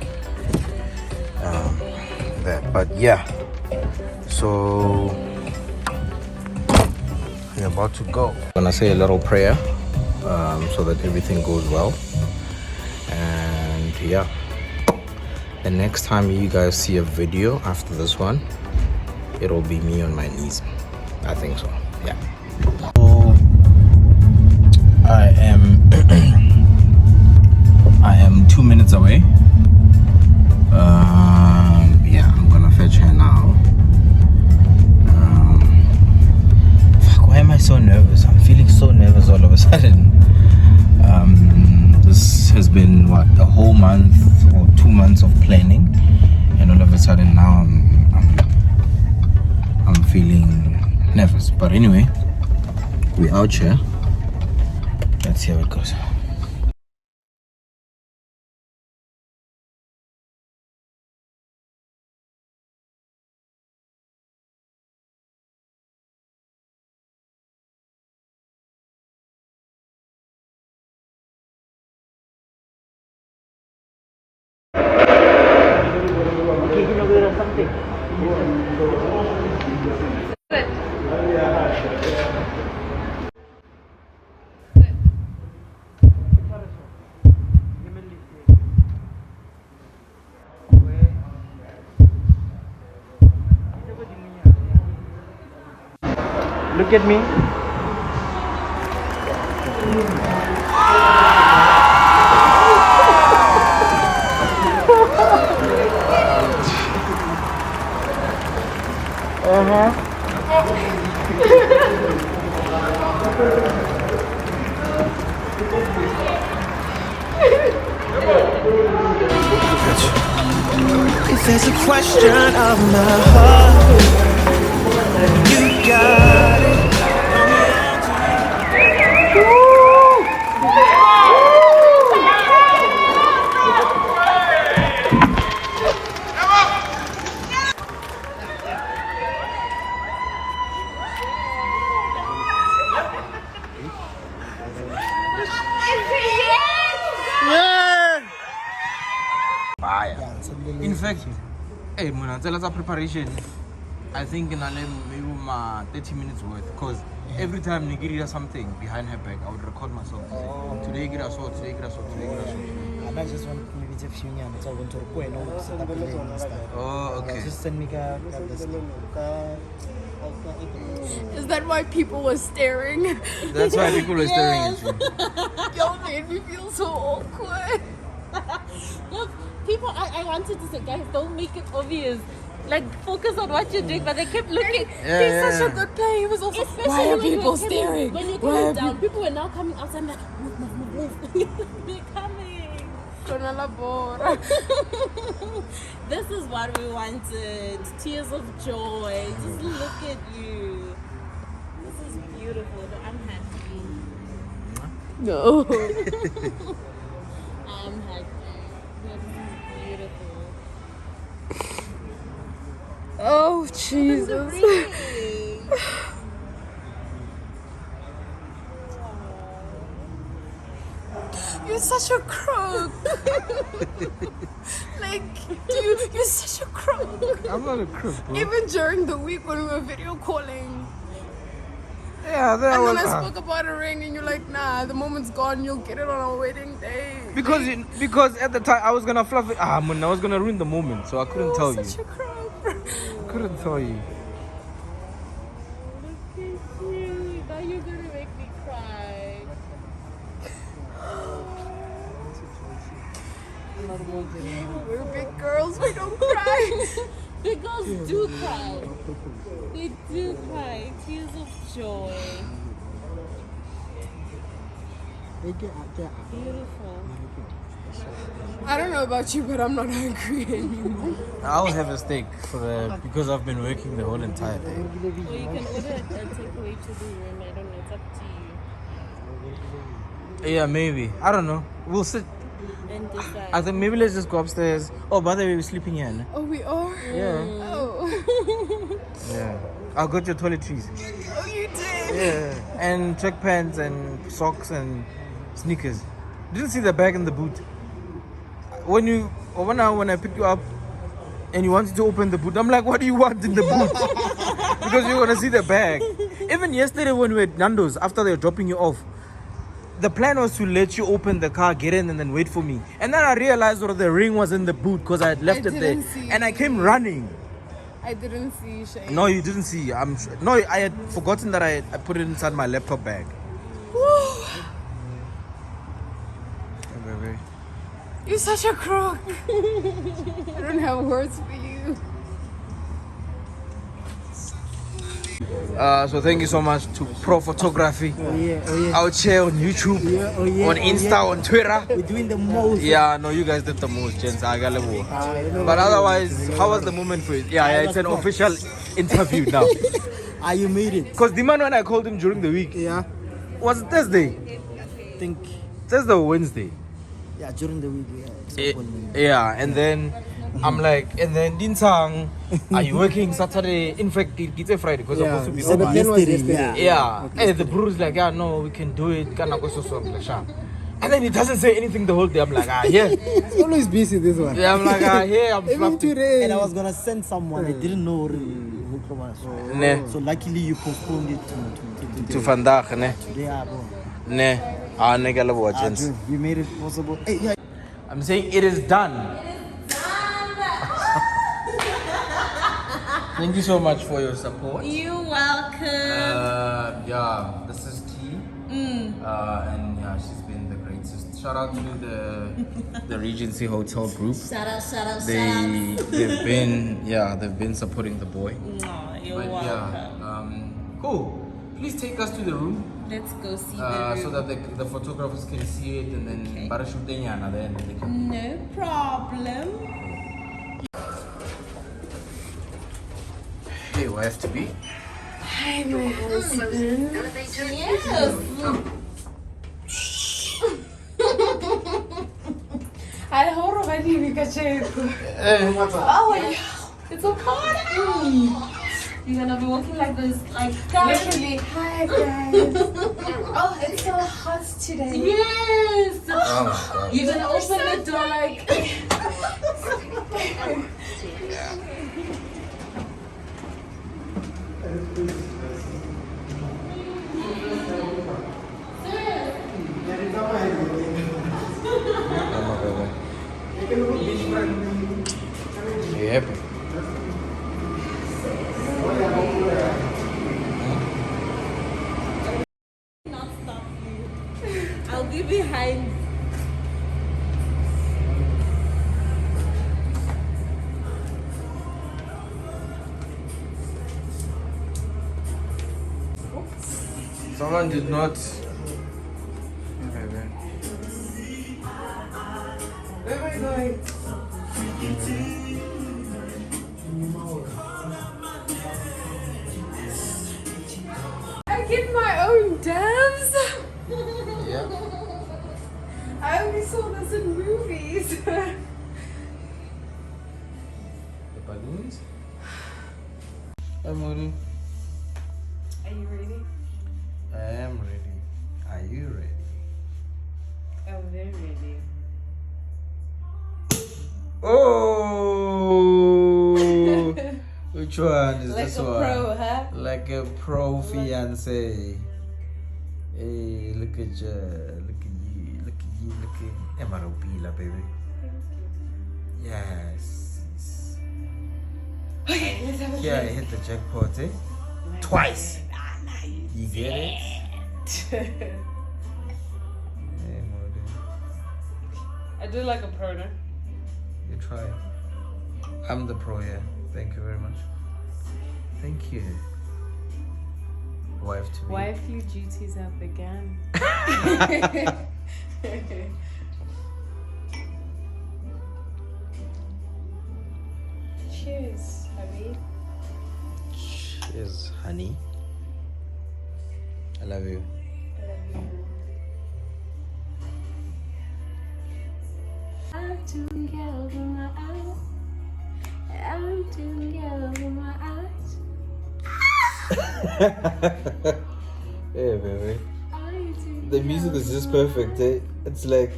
that. But yeah, so we're about to go. I'm gonna say a little prayer so that everything goes well. And yeah, the next time you guys see a video after this one, it'll be me on my knees. I think so, yeah. So I am 2 minutes away. Yeah, I'm gonna fetch her now. Fuck, why am I so nervous? I'm feeling so nervous all of a sudden. This has been what, a whole month or 2 months of planning, and all of a sudden now I'm feeling nervous. But anyway, we're out here. Let's see how it goes. Look at me. If there's a question of my heart, you got it. In fact, hey, tell us our preparation. I think in maybe 30 minutes worth, because every time Nigiri does something behind her back, I would record myself. Today, get a shot, today, get a shot, today, get a shot. And I just want maybe to few years, so I want to record and set up and stuff. Oh, okay. Just send me Is that why people were staring? That's why people were staring at you. Y'all made me feel so awkward. Look, people, I wanted to say, guys, don't make it obvious. Like, focus on what you're doing, but they kept looking. He's such a good player. He was also. Especially why are people staring? When you're coming down, people were now coming outside. I'm like, move. We're coming. Lobola. This is what we wanted. Tears of joy. Just look at you. This is beautiful. I'm happy. No. I'm happy. This is beautiful. Oh, Jesus. You're such a crook. Like, you're such a crook. I'm not a crook, bro. Even during the week when we were video calling. Yeah, that And was. then I spoke about a ring and you're like, nah, the moment's gone, you'll get it on our wedding day. Because at the time I was gonna fluff it. Man, I was gonna ruin the moment, so I couldn't tell you. Such a crook. I couldn't tell you. Look at you. Now you're gonna make me cry. We're big girls, we don't cry. Big girls do cry. They do cry. Tears of joy. Beautiful. I don't know about you, but I'm not hungry anymore. I'll have a steak because I've been working the whole entire day. Or you can order a takeaway to the room. I don't know. It's up to you. Yeah, maybe. I don't know. We'll sit. And decide. I think maybe let's just go upstairs. Oh, by the way, we're sleeping here. No? Oh, we are? Yeah. Oh. Yeah. I got your toiletries. Oh, you did? Yeah. And track pants and socks and sneakers. Didn't see the bag in the boot. When I picked you up and you wanted to open the boot, I'm like, what do you want in the boot? Because you're gonna see the bag. Even yesterday when we were at Nando's, after they were dropping you off, the plan was to let you open the car, get in, and then wait for me. And then I realized that the ring was in the boot because I had left it there. And I came running. I didn't see Shane. No, you didn't see. No, I had forgotten that I put it inside my laptop bag. You're such a crook. I don't have words for you. So thank you so much to Pro Photography. Out here on YouTube, on Insta, on Twitter. We're doing the most. Yeah, no, you guys did the most, gents. But otherwise, how was the moment for you? Yeah, it's an official interview now. You made it. Because the man, when I called him during the week, was it Thursday? I think. Thursday or Wednesday? Yeah, during the week. Yeah, and then I'm like, and then Dinsang, are you working Saturday? In fact, it's a Friday because I'm supposed to be so the plan was yesterday. Yeah. Okay. And the brewer's like, yeah, no, we can do it. And then he doesn't say anything the whole day. I'm like, yeah. It's always busy, this one. Yeah, I'm like, yeah, I'm even fluffed. today. And I was gonna send someone. I didn't know. So luckily you postponed it to vandaag, ne? Today, bro. Ne. We made it possible. Hey, yeah. I'm saying it is done. Thank you so much for your support. You're welcome. Yeah, this is T. And yeah, she's been the greatest. Shout out to the Regency Hotel group. Shout out. They've been supporting the boy. No, you're welcome. Yeah, cool. Please take us to the room. Let's go see the room. So that the photographers can see it and then then they can. No problem. Hey, wife to be. Hi, my husband. Yes. I hope I didn't catch it. Oh, yeah. It's a party. You're gonna be walking like this, like guys. Literally, hi guys. Oh, it's so hot today. Yes. Oh my God. You're gonna open the door like. You happy? Not stop you. I'll be behind. Someone did not. right. I get my own dance. Yeah. I only saw this in movies. The balloons? I'm ready. Are you ready? I am ready. Are you ready? I'm very ready. Oh! Which one is Like this a one? pro, huh? Like a pro fiance. Hey, look at you. Look at you. Look at you. Look at Emarobila, baby. Yes. Okay, let's have a Yeah, I drink. hit the jackpot, eh? Twice. You get it? Hey, Modu. I do like a pro, no? You try. I'm the pro here. Thank you very much. Thank you. Wife to be. Wifely duties have begun. Cheers, Habib. Cheers, honey. I love you. I love you. I'm doing well with my eyes. I'm doing well with my eyes. Hey, baby. The music is just perfect, eh? It's like.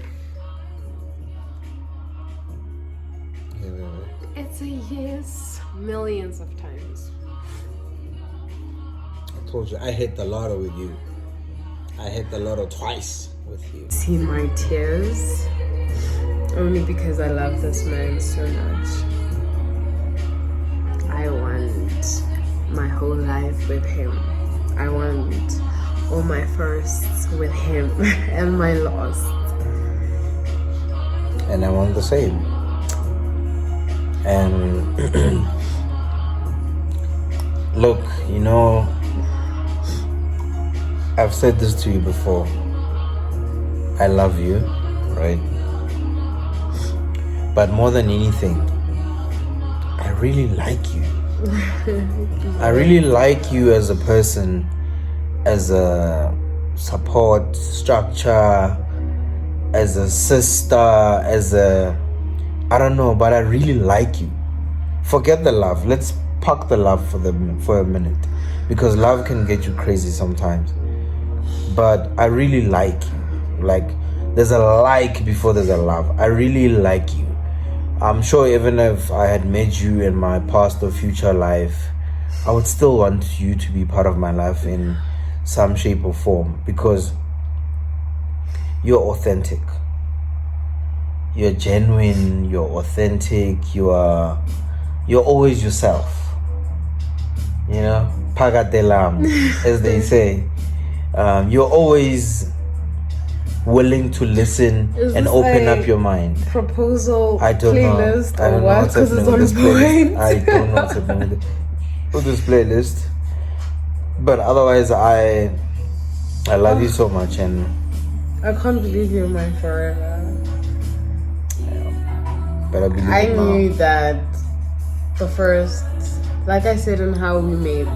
Hey, baby. It's a yes, millions of times. I told you, I hit the lotto with you. I hit the lotto twice with you. See my tears only because I love this man so much. I want my whole life with him. I want all my firsts with him and my lost. And I want the same. And look, you know, I've said this to you before. I love you, right? But more than anything, I really like you. I really like you as a person, as a support structure, as a sister, as a, I don't know, but I really like you. Forget the love. Let's park the love for a minute, because love can get you crazy sometimes. But I really like you. Like, there's a like before there's a love. I really like you. I'm sure even if I had met you in my past or future life, I would still want you to be part of my life in some shape or form, because you're authentic. You're genuine, you're authentic, you're always yourself. You know, pagatelam, as they say. You're always willing to listen and open up your mind. Proposal I don't playlist know. I don't know what? what's happening Because with it's this on playlist. point. I don't know what's happening with this playlist. But otherwise, I love you so much, and I can't believe you're mine forever. but I believe I it now. knew that the first, like I said in how we met,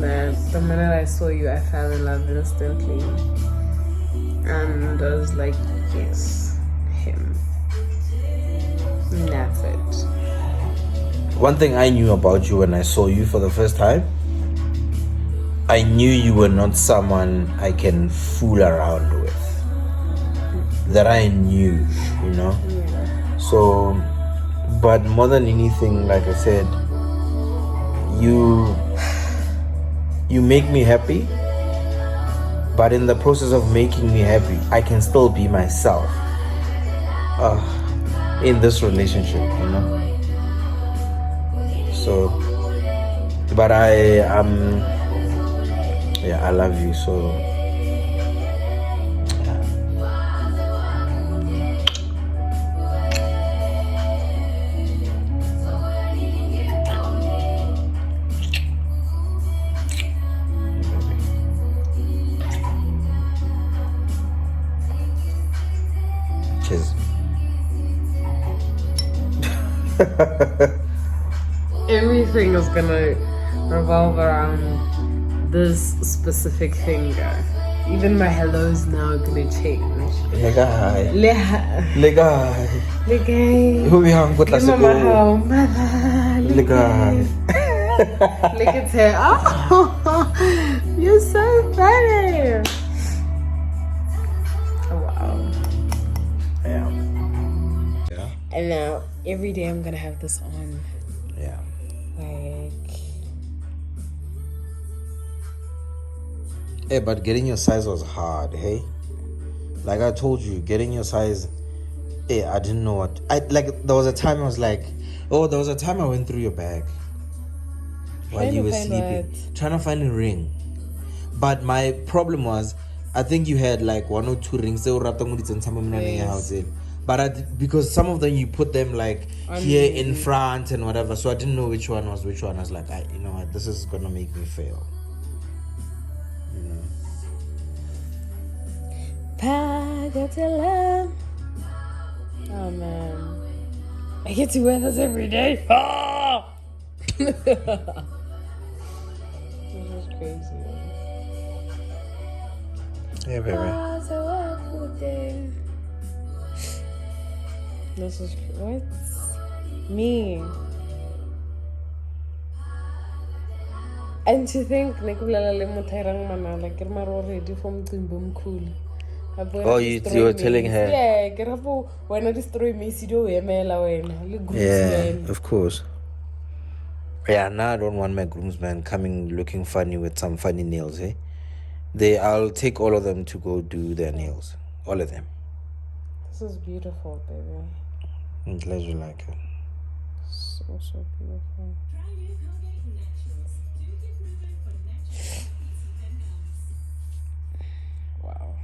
that the minute I saw you, I fell in love instantly. And I was like, yes, him. And that's it. One thing I knew about you when I saw you for the first time, I knew you were not someone I can fool around with. That I knew, you know? Yeah. So, but more than anything, like I said, you make me happy. But in the process of making me happy, I can still be myself in this relationship, you know? So, but I love you, so cheers. Everything is gonna revolve around this specific finger. Even my hellos now gonna change. Legai. Legai. Legai. Who we have got like Legai. Look at her. Oh, you're so funny. Oh, wow. Yeah. And now every day I'm gonna have this on. Yeah. Like. Hey, but getting your size was hard, hey? Like I told you, getting your size, hey, I didn't know what. There was a time I was like, oh, there was a time I went through your bag while you were sleeping. Trying to find a ring. But my problem was, I think you had like 1 or 2 rings. Yes. But because some of them you put them like here in front and whatever, so I didn't know which one was which one. I was like, you know what, this is gonna make me fail. Oh man, I get to wear this every day. Oh! This is crazy. Yeah, baby. This is what? Me. And to think, like, like oh, you were telling her? Yeah, when I destroy me, yeah, of course. Yeah, now I don't want my groomsmen coming looking funny with some funny nails, eh? I'll take all of them to go do their nails. All of them. This is beautiful, baby. I'm glad you like it. So beautiful. Wow.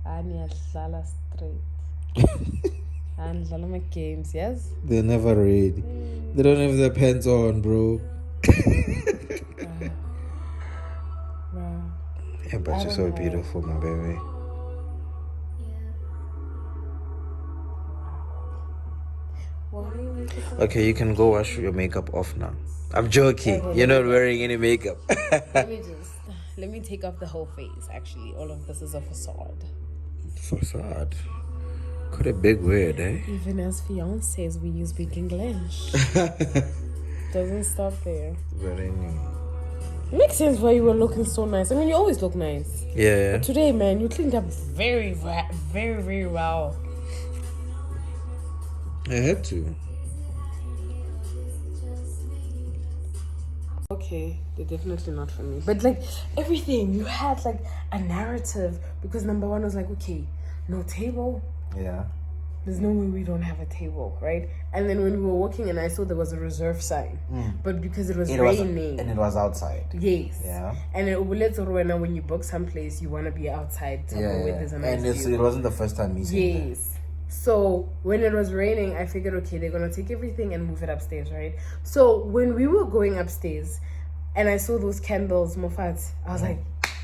I'm straight. I'm my games, yes? They're never ready. They don't have their pants on, bro. Wow. Yeah, but you're so beautiful, my baby. Okay, you can go wash your makeup off now. I'm joking. Okay, you're not wearing any makeup. Let me take off the whole face. Actually, all of this is a facade. Facade? Quite a big word, eh? Even as fiancés, we use big English. Doesn't stop there. Very new. It makes sense why you were looking so nice. I mean, you always look nice. Yeah. But today, man, you cleaned up very, very, very well. I had to. Okay, they're definitely not for me. But like everything, you had like a narrative because number one was like, okay, no table. Yeah. There's no way we don't have a table, right? And then when we were walking and I saw there was a reserve sign. But because it was raining. And it was outside. Yes. Yeah. And when you book someplace, you want to be outside. Yeah. Where there's a nice and it wasn't the first time meeting. Yes. So when it was raining, I figured, okay, they're going to take everything and move it upstairs, right? So when we were going upstairs and I saw those candles, Mofat, I was like,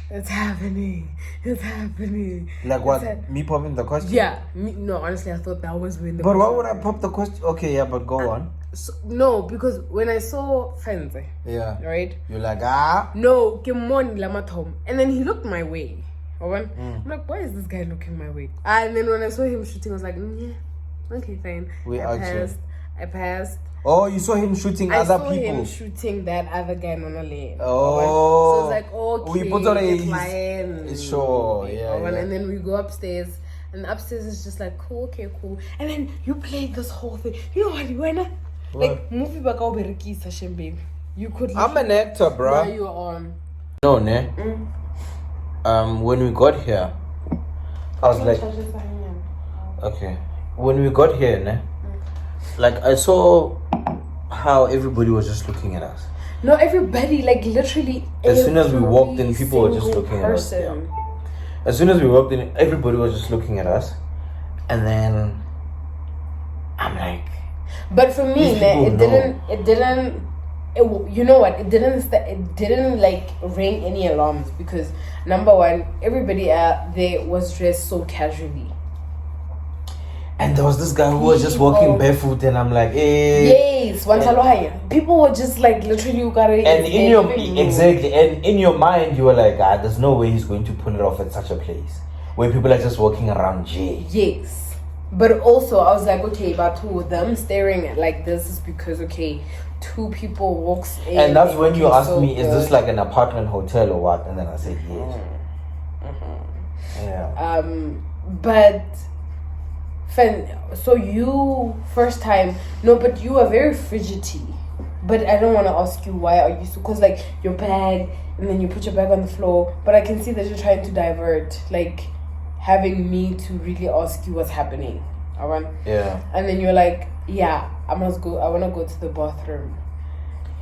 it's happening. It's happening. Like what? Me popping the costume? Yeah. No, honestly, I thought that was when the But why would I pop the costume? Okay, yeah, but go on. No, because when I saw Fenze, yeah, right? You're like, no, and then he looked my way. I'm like, why is this guy looking my way? And then when I saw him shooting, I was like, yeah, okay, fine. I passed. Oh, you saw him shooting other people? I saw him shooting that other guy on a lane. Oh. So I was like, okay, we put on a sure, yeah. And then we go upstairs, and upstairs is just like, cool, okay, cool. And then you played this whole thing. You know what, you wanna? Like, movie baby. You could. I'm an actor, bro. Where you on? No, ne? When we got here, I was like, okay. When we got here, ne? Like, I saw how everybody was just looking at us. No, everybody, like, literally. As soon as we walked in, people were just looking at us. Yeah. As soon as we walked in, everybody was just looking at us. And then I'm like, but for me, it didn't. You know what? It didn't like ring any alarms because number one, everybody there was dressed so casually. And there was this guy who was just walking barefoot, and I'm like, Yes, people were just like literally and in your and in your mind you were like, there's no way he's going to pull it off at such a place where people are just walking around. Yes, but also I was like, okay, but two of them staring at like this is because two people walks in, and that's when you asked me, is this like an apartment hotel or what? And then I said yes. Yeah. But so you first time but you are very fidgety. But I don't want to ask you why are you so, because like your bag and then you put your bag on the floor, but I can see that you're trying to divert, like having me to really ask you what's happening. Yeah. And then you're like, I want to go to the bathroom.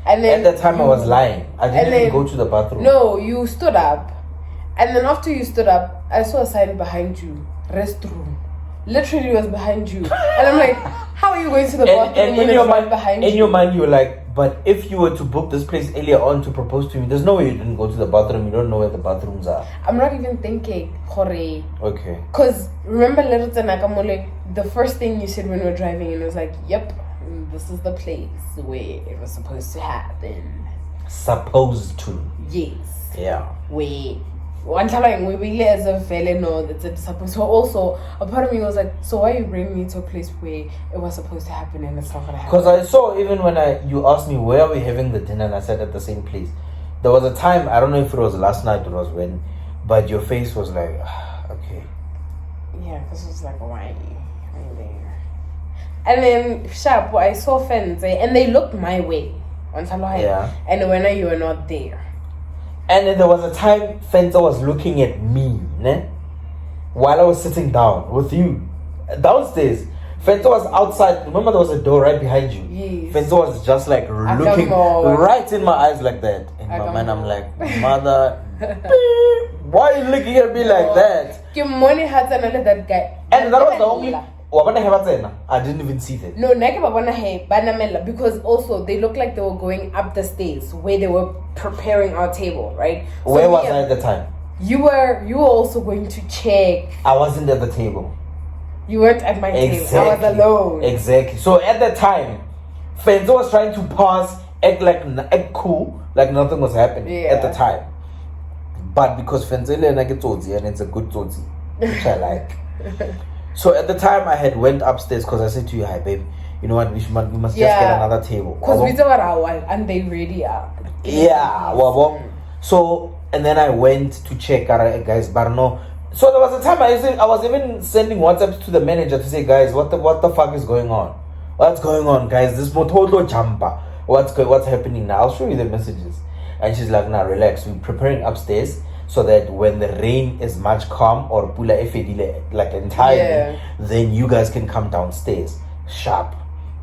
And then at that time I was lying. I didn't even go to the bathroom. No, you stood up. And then after you stood up, I saw a sign behind you, restroom. Literally it was behind you. And I'm like, how are you going to the bathroom and when it's right behind you? In your mind you were like, but if you were to book this place earlier on to propose to me, there's no way you didn't go to the bathroom. You don't know where the bathrooms are. I'm not even thinking, Jorge. Okay. Because remember the first thing you said when we were driving, and it was like, yep, this is the place where it was supposed to happen. Supposed to. Yes. Yeah. Wait. One time we really as a fella know that it's supposed to. Also, a part of me was like, so why you bring me to a place where it was supposed to happen and it's not gonna happen? Because I saw, even when you asked me where are we having the dinner, and I said at the same place. There was a time, I don't know if it was last night or was when, but your face was like, okay. Yeah, because it was like, why are you there? And then sharp, I saw friends and they looked my way. Yeah. And when you were not there. And then there was a time Fencer was looking at me, while I was sitting down with you downstairs. Fencer was outside. Remember, there was a door right behind you. Yes. Fencer was just like looking right in my eyes like that. In my mind, I'm like, mother, why are you looking at me like that? That guy. And that was the only. I didn't even see that. No, because also they looked like they were going up the stairs where they were preparing our table, right? So where was I at the time? You were also going to check. I wasn't at the table. You weren't at my table. I was alone. Exactly. So at that time, Fenzo was trying to pass, act cool, like nothing was happening at the time. But because Fenzo and it's a good totsi, which I like. So at the time I had went upstairs because I said to you, hi babe, you know what, we must just get another table. Because we saw our and they really are. Yeah, so and then I went to check guys, but no. So there was a time I was even sending WhatsApps to the manager to say, guys, what the fuck is going on? What's going on, guys? This motodo jumper. What's happening now? I'll show you the messages. And she's like, nah, relax. We're preparing upstairs so that when the rain is much calm or pula efedile like entirely, then you guys can come downstairs. Sharp.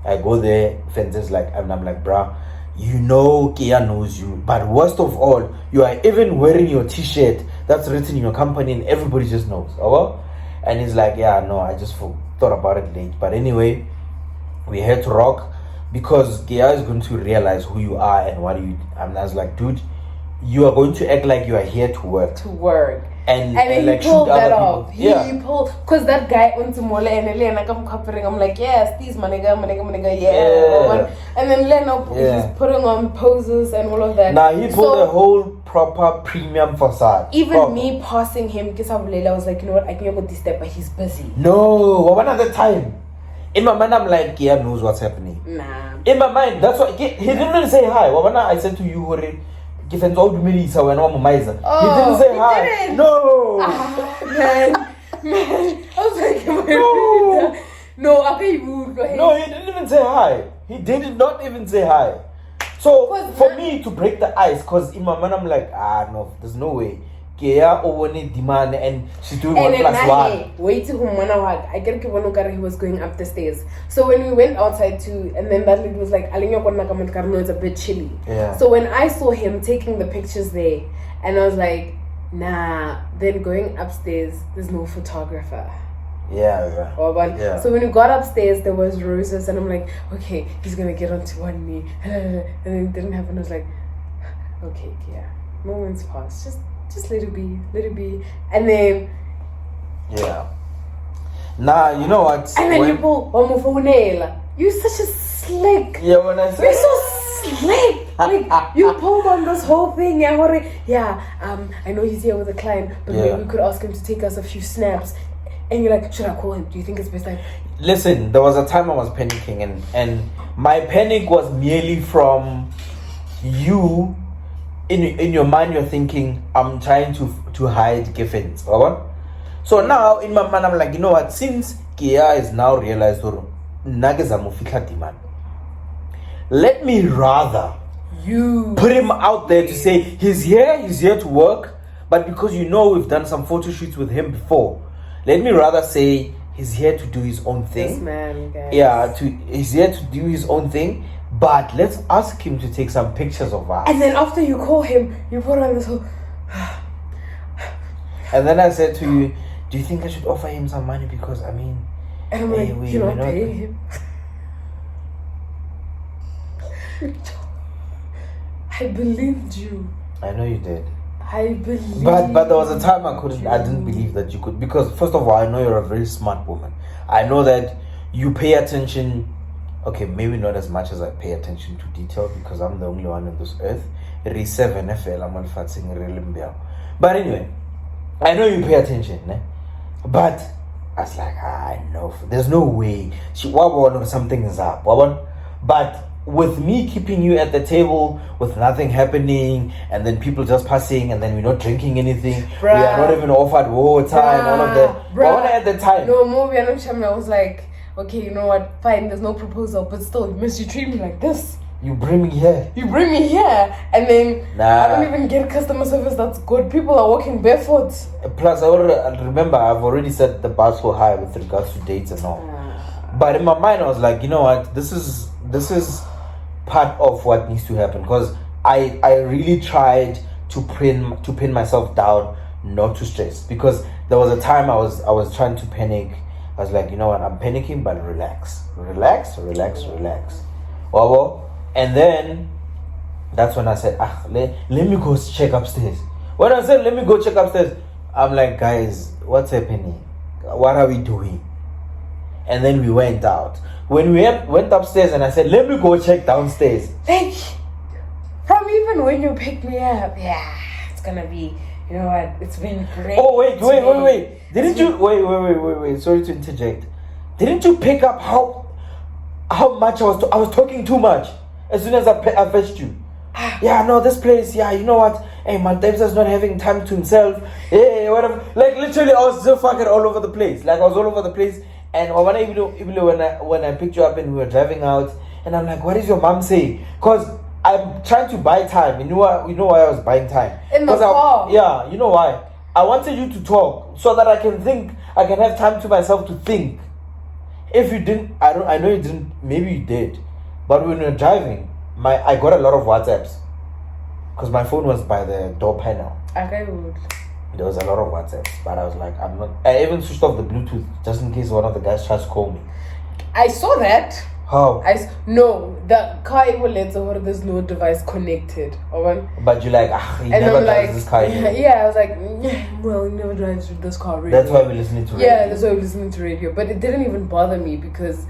I go there, Fences like, and I'm like, bruh, you know Kia knows you. But worst of all, you are even wearing your t-shirt that's written in your company and everybody just knows. And he's like, yeah, no, I just thought about it late. But anyway, we had to rock because Kia is going to realize who you are and what you. And I was like, dude, you are going to act like you are here to work. And then like he pulled that off. He pulled, because that guy went to Mole and I'm like, yes, these maniga, yeah. And then Leno, he's putting on poses and all of that. Nah, he pulled a whole proper premium facade. Even me passing him, I was like, you know what, I can go this step, but he's busy. No, one other time. In my mind, I'm like, Kia knows what's happening. Nah. In my mind, that's what he didn't even say hi. I said to you, Hore, he didn't say hi. Didn't. No. Man. I was like, no, he didn't even say hi. He did not even say hi. So for me to break the ice, because in my mind I'm like, no, there's no way. Kia over demand and she's doing 1+1. Wait till I get he was going up the stairs. So when we went outside too, and then that lady was like, it's a bit chilly. Yeah. So when I saw him taking the pictures there, and I was like, nah, then going upstairs, there's no photographer. Yeah. So when we got upstairs, there was roses, and I'm like, okay, he's gonna get onto one knee, and then it didn't happen. I was like, okay, yeah, moments pass, just let it be, and then Nah, you know what? And then you pull homophonela. You're such a slick. Yeah, when I say you're so slick. Like you pulled on this whole thing. I know he's here with a client, but maybe we could ask him to take us a few snaps. And you're like, should I call him? Do you think it's best time? Listen, there was a time I was panicking, and my panic was merely from you. In your mind, you're thinking, I'm trying to hide Giffins. So now in my mind, I'm like, you know what? Since Kia is now realized, let me rather put him out there to say he's here to work, but because we've done some photo shoots with him before, let me rather say he's here to do his own thing. This man, guys. Yeah, he's here to do his own thing, but let's ask him to take some pictures of us. And then after you call him, you put on this whole. And then I said to you, do you think I should offer him some money? Because and I'm like, you're not paying him. I believed you. I know you did. I believe. But there was a time I didn't believe that you could, because first of all, I know you're a very smart woman. I know that you pay attention. Okay, maybe not as much as I pay attention to detail, because I'm the only one on this earth. But anyway, I know you pay attention, né? But I was like, I know there's no way something is up. But with me keeping you at the table with nothing happening, and then people just passing, and then we're not drinking anything, we are not even offered water and all of that. But at the time, no movie, I was like, okay, you know what? Fine, there's no proposal, but still, you treat me like this. You bring me here. And then I don't even get customer service that's good. People are walking barefoot. Plus, remember, I've already set the bar so high with regards to dates and all. But in my mind, I was like, you know what? This is part of what needs to happen, because I really tried to pin myself down, not to stress, because there was a time I was trying to panic. I was like, you know what? I'm panicking, but relax. And then that's when I said, let me go check upstairs. When I said, let me go check upstairs, I'm like, guys, what's happening? What are we doing? And then we went out. When we went upstairs, and I said, let me go check downstairs. Like, from even when you picked me up, it's gonna be, you know what, it's been great. Oh, wait. Didn't you, wait, sorry to interject. Didn't you pick up how much I was talking too much? As soon as I fetched you. This place, you know what? Hey, man, Debsa's not having time to himself. Hey, whatever. Like, literally, I was so fucking all over the place. Like, I was all over the place. And when I picked you up and we were driving out, and I'm like, what is your mom saying? Because I'm trying to buy time. You know why I was buying time? In the car. You know why? I wanted you to talk so that I can think. I can have time to myself to think. If you didn't, I know you didn't. Maybe you did. But when you're driving, I got a lot of WhatsApps, because my phone was by the door panel. There was a lot of WhatsApps, but I was like, I even switched off the Bluetooth just in case one of the guys tries to call me. I saw that. How? No, the car there's no device connected. But you're like, he never drives this car. I was like, well, he never drives this car radio. That's why we're listening to radio. Yeah, that's why we're listening to radio. But it didn't even bother me, because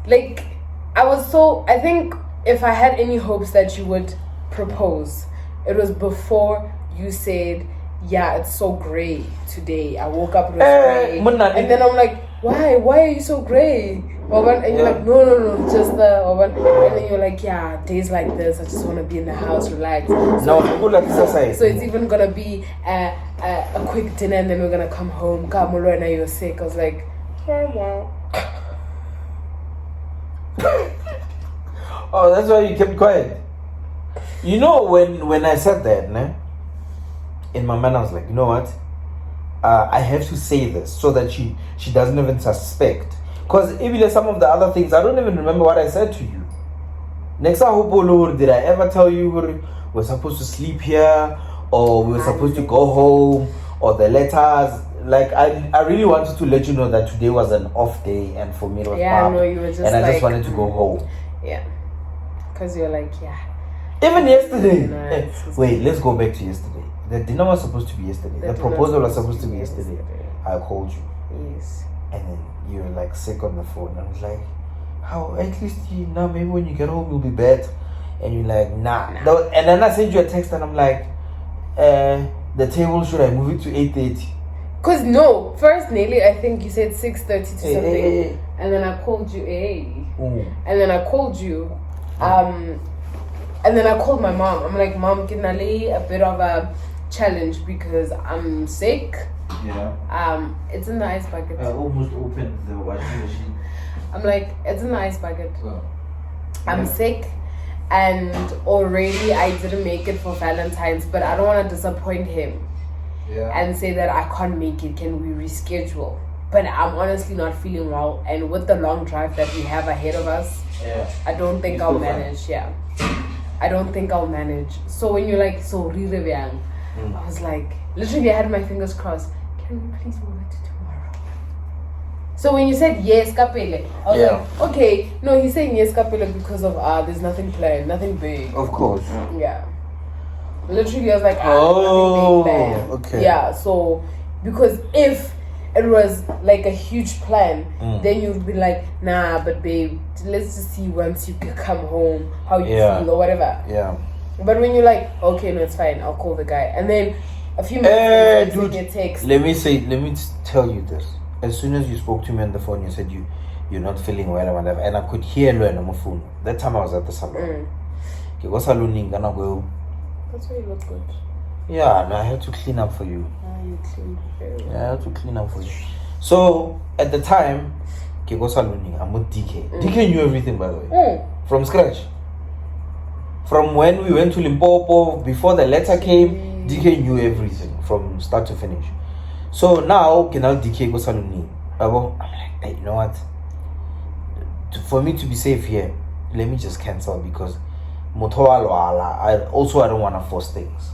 like, I think if I had any hopes that you would propose, it was before you said, it's so gray today. I woke up, it was gray. And then I'm like, why are you so gray? And you're like, no, just the. And then you're like, days like this, I just want to be in the house, relax. So it's even gonna be a quick dinner, and then we're gonna come home. And you're sick. I was like, oh, that's why you kept quiet. You know, when I said that, in my mind I was like, you know what? I have to say this so that she doesn't even suspect. Because even some of the other things, I don't even remember what I said to you. Next time, did I ever tell you we're supposed to sleep here, or we were supposed to go home, or the letters? Like, I really wanted to let you know that today was an off day, and for me it was you were just and I just wanted to go home. Because you're like, Even yesterday. Wait, let's go back to yesterday. The dinner was supposed to be yesterday. The proposal was supposed to be yesterday. I called you. Yes. And then you were like sick on the phone. I was like, how? At least you now maybe when you get home you'll be better. And you're like, nah. And then I sent you a text and I'm like, the table, should I move it to 8:30? Cause no, first Nelly, I think you said 6:30 to something, and then I called you, and then I called you, and then I called my mom. I'm like, Mom, can I lay a bit of a challenge because I'm sick. Yeah. It's in the ice bucket. I almost opened the washing machine. I'm like, it's in the ice bucket. Well, I'm sick, and already I didn't make it for Valentine's, but I don't want to disappoint him. Yeah. And say that I can't make it, can we reschedule? But I'm honestly not feeling well, and with the long drive that we have ahead of us, I don't think I'll manage. I don't think I'll manage. So when you're like, so Rirevyang, I was like, literally I had my fingers crossed, can we please move it to tomorrow? So when you said yes, Kapele, I was like, okay, no, he's saying yes, Kapele, because of there's nothing planned, nothing big. Of course. Yeah. Literally, I was like, nothing big plan. Okay. Yeah, so, because if it was like a huge plan, then you'd be like, nah, but babe, let's just see once you come home, how you feel or whatever. Yeah. But when you're like, okay, no, it's fine, I'll call the guy. And then a few minutes later, you text. Let me tell you this. As soon as you spoke to me on the phone, you said you're not feeling well or whatever, and I could hear you on my phone. That time I was at the salon. That's why you look good. Yeah, and I had to clean up for you. You cleaned very well. Yeah, I had to clean up for you. So at the time, I'm with DK. DK knew everything, by the way, from scratch. From when we went to Limpopo, before the letter came, DK knew everything from start to finish. So now, DK goes saluni. I'm like, hey, you know what? For me to be safe here, let me just cancel because I don't want to force things.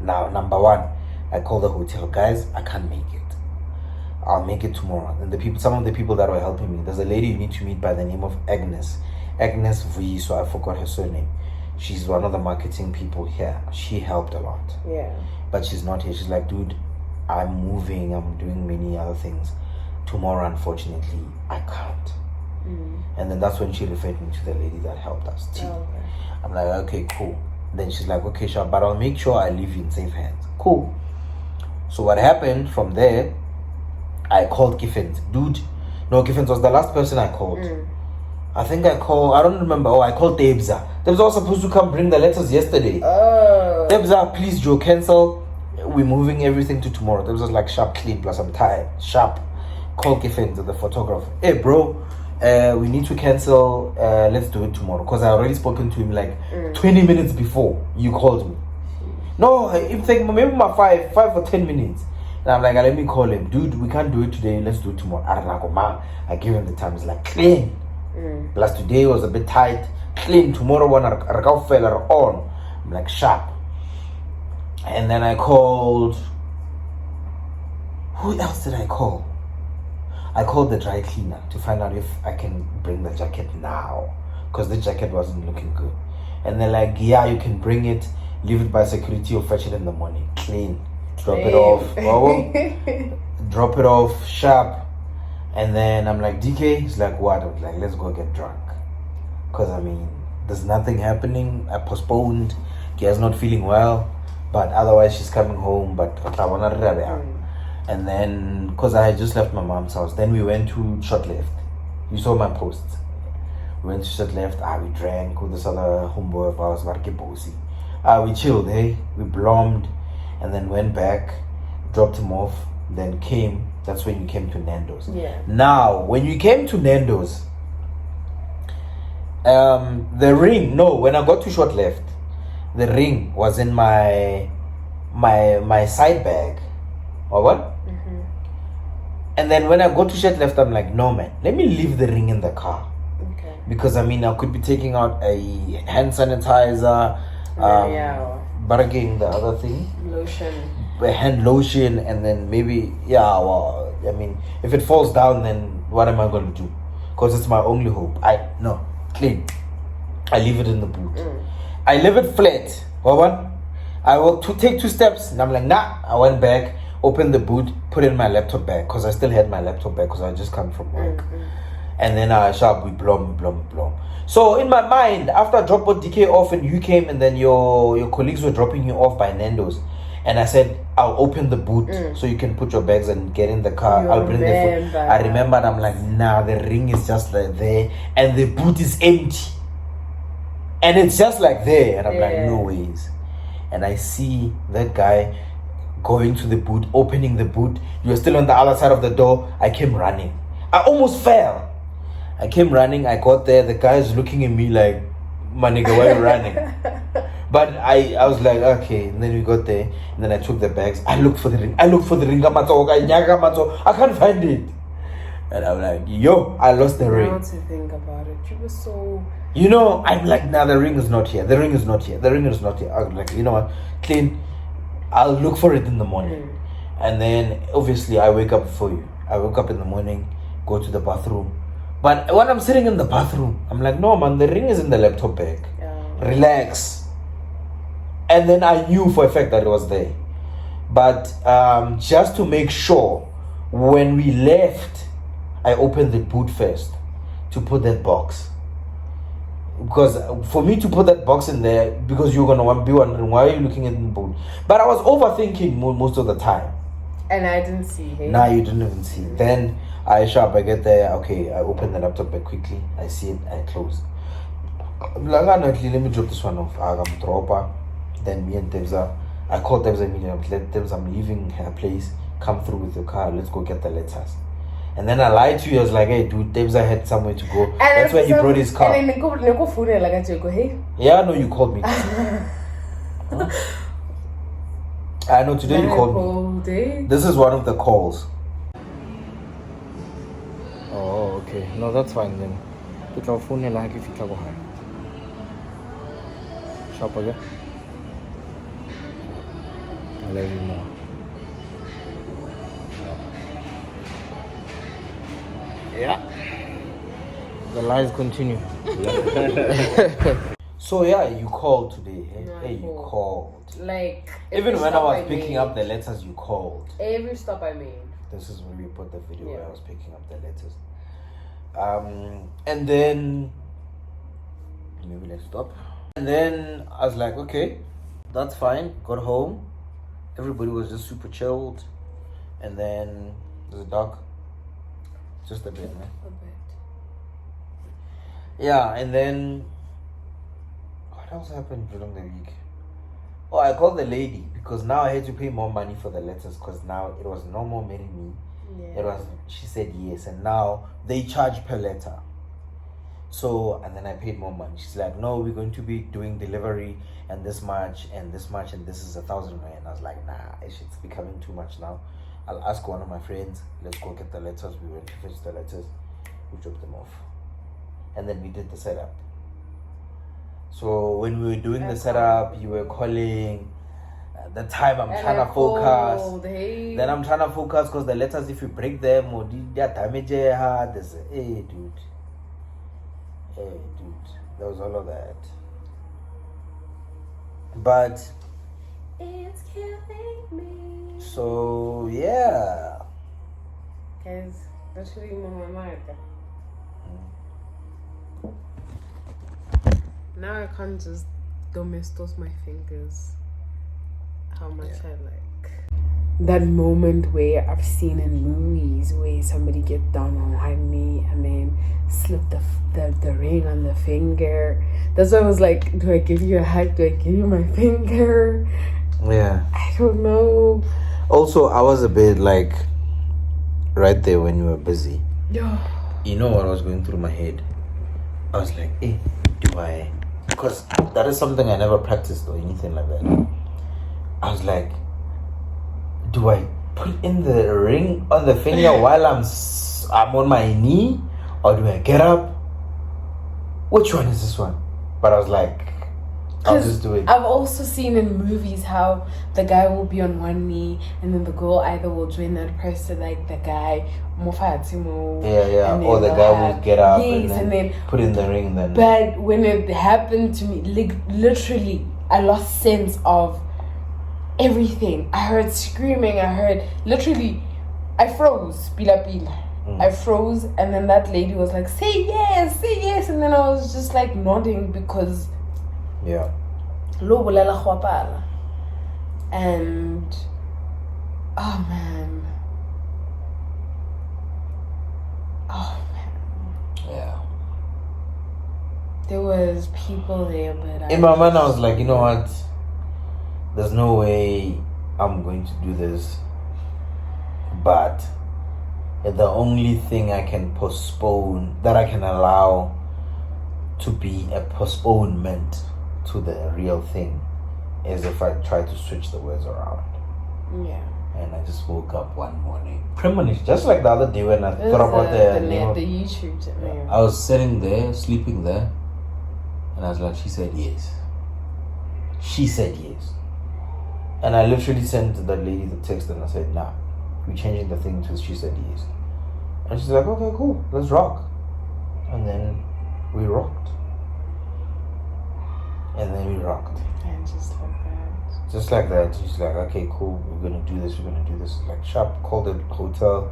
Now, number one, I call the hotel, guys, I can't make it. I'll make it tomorrow. And some of the people that were helping me, there's a lady you need to meet by the name of Agnes V, so I forgot her surname. She's one of the marketing people here. She helped a lot. Yeah. But she's not here. She's like, dude, I'm moving, I'm doing many other things. Tomorrow, unfortunately, I can't. And then that's when she referred me to the lady that helped us. I'm like, okay, cool. Then she's like, okay, sure, but I'll make sure I leave you in safe hands. Cool. So what happened from there, I called Giffens. Dude, no, Giffens was the last person I called. I think I don't remember. I called Debza. Debza was supposed to come bring the letters yesterday. Debza, please, Joe, cancel. We're moving everything to tomorrow. Debza was like, sharp, clean, plus I'm tired. Sharp. Call Giffens, the photographer. Hey, bro. We need to cancel. Let's do it tomorrow. Because I already spoken to him like 20 minutes before you called me. No, in fact, maybe my 5 or 10 minutes. And I'm like, let me call him. Dude, we can't do it today. Let's do it tomorrow. I give him the time. It's like, clean. Plus today was a bit tight. Clean. Tomorrow one are on. I'm like, sharp. And then I called. Who else did I call? I called the dry cleaner to find out if I can bring the jacket now, because the jacket wasn't looking good. And they're like, yeah, you can bring it, leave it by security or fetch it in the morning. Clean. Drop it off. Drop it off sharp. And then I'm like, DK? He's like, what? I'm like, let's go get drunk. Because I mean, there's nothing happening. I postponed. Kia's not feeling well, but otherwise she's coming home. But and then, because I had just left my mom's house, then we went to Short Left. You saw my posts. We went to Short Left. We drank with this other homeboy of ours, Varkibosi. We chilled, hey? We blommed, and then went back, dropped him off, then came. That's when you came to Nando's. Yeah. Now, when you came to Nando's, the ring, when I got to Short Left, the ring was in my side bag. Or what? And then when I go to Short Left, I'm like, no, man, let me leave the ring in the car. Okay. Because I mean, I could be taking out a hand sanitizer, bargaining the other thing, a hand lotion, and then maybe, I mean, if it falls down, then what am I going to do? Because it's my only hope. Clean. I leave it in the boot. I leave it flat. What? I will take 2 steps, and I'm like, nah. I went back, opened the boot, put in my laptop bag, because I still had my laptop bag, because I just come from work. And then we blom. So in my mind, after I dropped DK off and you came, and then your colleagues were dropping you off by Nando's, and I said, I'll open the boot so you can put your bags and get in the car. I'll bring the food. I remembered, I'm like, nah, the ring is just like there, and the boot is empty. And it's just like there. And I'm like, no ways. And I see that guy going to the boot, opening the boot. You're still on the other side of the door. I came running. I almost fell. I came running. I got there. The guy's looking at me like, my nigga, why are you running? But I was like, okay. And then we got there. And then I took the bags. I looked for the ring. I can't find it. And I'm like, yo, I lost the ring. Now to think about it, you were so... You know, I'm like, nah, the ring is not here. The ring is not here. The ring is not here. I'm like, you know what? Clean. I'll look for it in the morning. And then, obviously, I wake up before you. I wake up in the morning, go to the bathroom. But when I'm sitting in the bathroom, I'm like, no, man, the ring is in the laptop bag. Relax. And then I knew for a fact that it was there. But just to make sure, when we left, I opened the boot first to put that box. Because for me to put that box in there, because you're going to be wondering, why are you looking at the boot? But I was overthinking most of the time. And I didn't see him. Nah, you didn't even see. Then I get there. Okay, I open the laptop back quickly. I see it. I close. I'm like, let me drop this one off. I'm dropper. Then me and Devza, I called Devza immediately. Let Devza, I'm leaving her place. Come through with your car. Let's go get the letters. And then I lied to you. I was like, hey, dude, Devza had somewhere to go. And that's where he brought his car. And then go phone like I go, hey. Yeah, I know you called me. I know today you called me. This is one of the calls. Oh, okay. No, that's fine then. Put your phone in like if you travel high. Shop again. I love you more. Yeah. The lies continue. So yeah, you called today. Hey, you called. Like even when I was picking up the letters, you called. Every stop I made. This is when we put the video where I was picking up the letters. And then maybe let's stop. And then I was like, okay, that's fine. Got home. Everybody was just super chilled. And then there's a dog. Just a bit, man. A bit. Yeah, and then what else happened during the week? Oh, I called the lady because now I had to pay more money for the letters because now it was no more marry me. It was, she said yes, and now they charge per letter. So, and then I paid more money. She's like, no, we're going to be doing delivery and this much and this much and this is 1,000 rand. I was like, nah, it's becoming too much now. I'll ask one of my friends, let's go get the letters. We went to fetch the letters, we dropped them off. And then we did the setup. So when we were doing the setup, you were calling. At the time I'm trying to focus. Then I'm trying to focus because the letters, if you break them or they damage your heart, there's hey dude. There was all of that. But it's killing me. So yeah. Guys, that's really my mind. Now I can't just domestos my fingers. How much I like that moment where I've seen in movies where somebody get down on one knee and then slip the ring on the finger. That's why I was like, do I give you a hug? Do I give you my finger? Yeah. I don't know. Also, I was a bit like right there when you were busy. Yeah. You know what was going through my head? I was like, hey, do I? Because that is something I never practiced or anything like that. I was like, do I put in the ring on the finger while I'm on my knee, or do I get up? Which one is this one? But I was like, I'll just do it. I've also seen in movies how the guy will be on one knee and then the girl either will join that person, like the guy, yeah, or the guy will get up and then put in the ring. Then, but when it happened to me, like literally, I lost sense of everything. I heard screaming. I heard literally, I froze. Pila pila. I froze, and then that lady was like, say yes, and then I was just like nodding because Lobola la khwapala. And oh man. Yeah. There was people there, but in my mind I was like, you know what? There's no way I'm going to do this. But the only thing I can postpone, that I can allow to be a postponement to the real thing, is if I try to switch the words around. Yeah. And I just woke up one morning, premonition, just like the other day when I thought about the YouTube channel. I was sitting there, sleeping there, and I was like, she said yes. She said yes. And I literally sent that lady the text and I said, nah, we're changing the thing to she said yes. And she's like, okay, cool, let's rock. And then we rocked. And then we rocked. And just like that. Just like that. She's like, okay, cool, we're gonna do this. Like, sharp, called the hotel,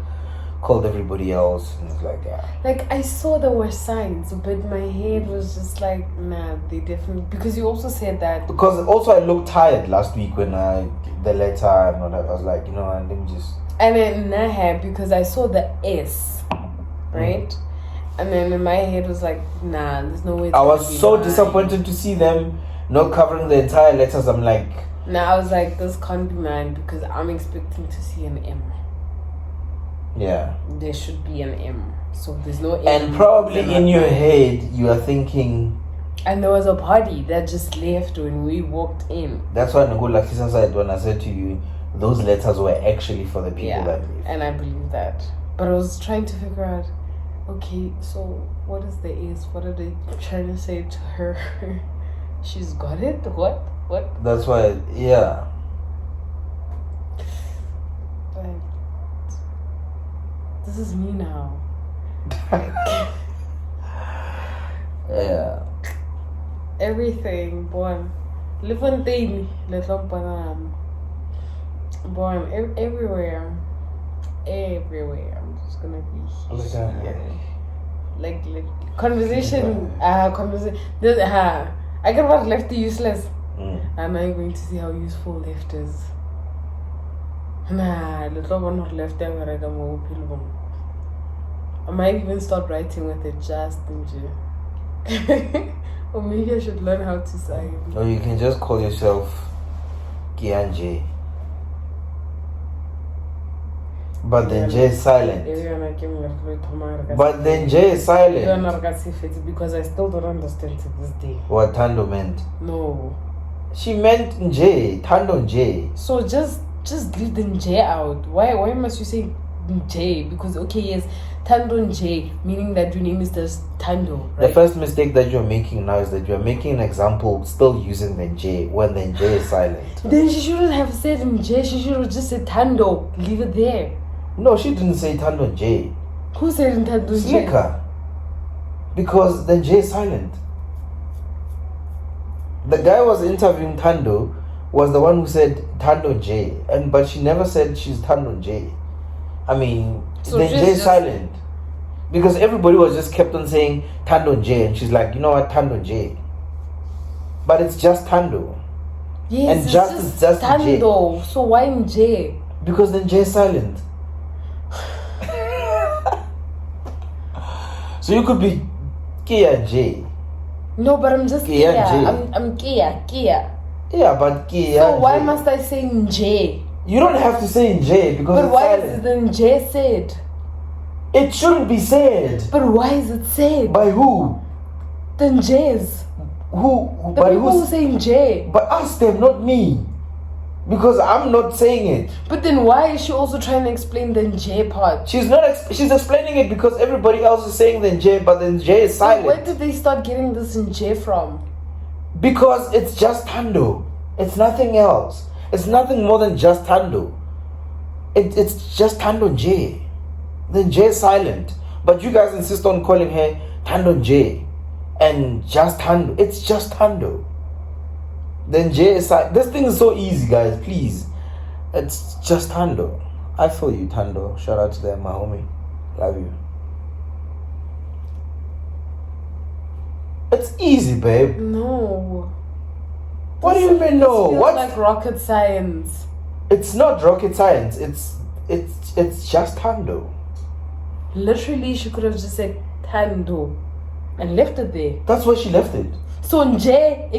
called everybody else, and it's like, yeah. Like, I saw there were signs, but my head was just like, nah, they definitely, because you also said that. Because also I looked tired last week when the letter and whatever. I was like, you know, and let me just. And then I had, because I saw the S, right? And then in my head was like, nah, there's no way. I was so disappointed to see them not covering the entire letters. I'm like. Nah, I was like, this can't be mine because I'm expecting to see an M. Yeah. There should be an M. So there's no M. And probably in your head, you are thinking. And there was a party that just left when we walked in. That's why Nagula Kisa said when I said to you, those letters were actually for the people that leave. And I believe that. But I was trying to figure out, okay, so what is the S? What are they trying to say to her? She's got it? What? That's why, yeah. But this is me now. Yeah. Everything, born. Live on daily, little banana. Born everywhere. I'm just gonna be here. Like conversation. I got what left useless. And I'm going to see how useful left is. Nah, little one not left there where I don't know. I might even start writing with it just in or maybe I should learn how to sign. Or you can just call yourself Kianje. But then J is silent. But then J is silent. Because I still don't understand to this day. What Tando meant. No. She meant J. Tando J. So just leave the J out. Why must you say J? Because okay, yes, Tando J, meaning that your name is just Tando, right? The first mistake that you're making now is that you're making an example still using the J when the J is silent. Then she shouldn't have said J, she should have just said Tando. Leave it there. No, she didn't say Tando J. Who said Tando J? Slicker. Because the J is silent. The guy was interviewing Tando was the one who said Tando J, but she never said she's Tando J. I mean, so the J is silent. Because everybody was just kept on saying Tando J, and she's like, you know what, Tando J. But it's just Tando. Yes, and it's just Tando. So why in J? Because then J is silent. So you could be Kia J. No, but I'm just Kia. I'm Kia. Yeah, but Kia. So why must I say in J? You don't have to say in J because. But why is it then J said? It shouldn't be said. But why is it said? By who? Then J's. Who? The people who say in J. But ask them, not me. Because I'm not saying it. But then why is she also trying to explain the J part? She's not. She's explaining it because everybody else is saying the J, but then J is silent. So where did they start getting this in J from? Because it's just Tando. It's nothing else. It's nothing more than just Tando. It's just Tando J. Then J is silent. But you guys insist on calling her Tando J. And just Tando. It's just Tando. Then J is this thing is so easy, guys. Please, it's just Tando. I feel you, Tando. Shout out to them, my homie. Love you. It's easy, babe. No. What do you mean no? Feels What? like rocket science. It's not rocket science. It's just Tando. Literally, she could have just said Tando and left it there. That's why she left it. So Nje,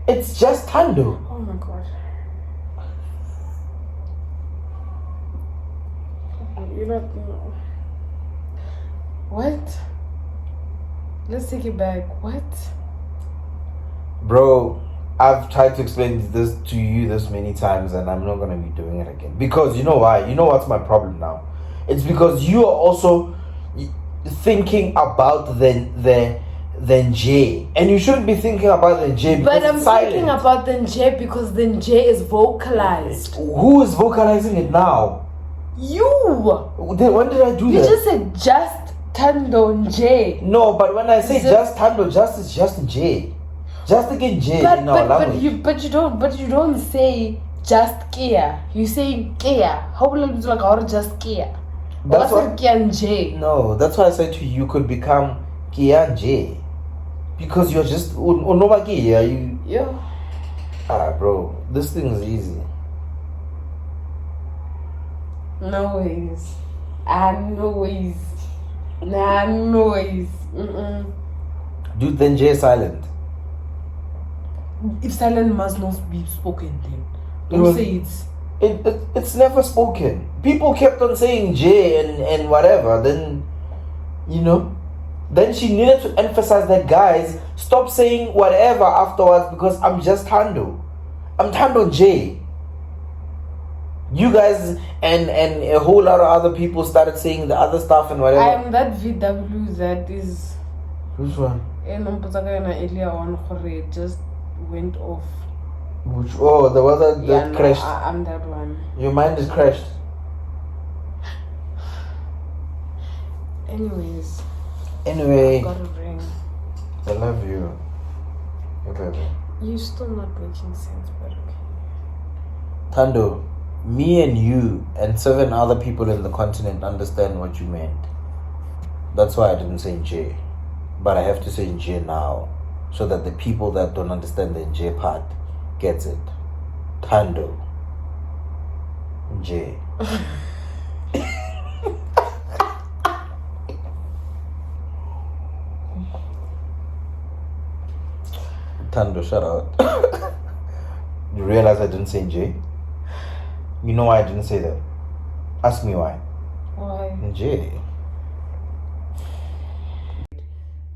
It's just Tando. Oh my god. You don't know. What? Let's take it back. What? Bro, I've tried to explain this to you this many times and I'm not gonna be doing it again. Because you know why? You know what's my problem now? It's because you are also thinking about the J. And you shouldn't be thinking about the J because But I'm it's silent. thinking about the Nje because the Nje is vocalized. Who is vocalizing it now? You! Then when did I do You that? just said just Tando Nje. No, but when I say Is it- just Tando, just is just J. Just again J in our language. But you don't say just Kia. You say Kia. How will it like or just Kia? That's What's what- Kia and J? No, that's why I said to you, you could become Kia J. Because you're just Unova Kia. Yeah. Bro, this thing is easy. No ways. No ways. Nah, no ways. Dude, then J is silent. If silent must not be spoken, then It don't was- say it. It's never spoken. People kept on saying J and whatever. Then, then she needed to emphasize that, guys, stop saying whatever afterwards because I'm just Tando. I'm Tando J. You guys and a whole lot of other people started saying the other stuff and whatever. I am that VW that is. Which one? Earlier on, it just went off. Which? Oh, the one that crashed. I'm that one. Your mind is crashed. Anyways. Anyway, Got a ring. I love you. Okay. You're still not making sense, but okay. Tando, me and you and 7 other people in the continent understand what you meant. That's why I didn't say J. But I have to say J now, so that the people that don't understand the J part gets it. Tando. J. Tando, shut out. You realize I didn't say J? You know why I didn't say that? Ask me why. Why? J.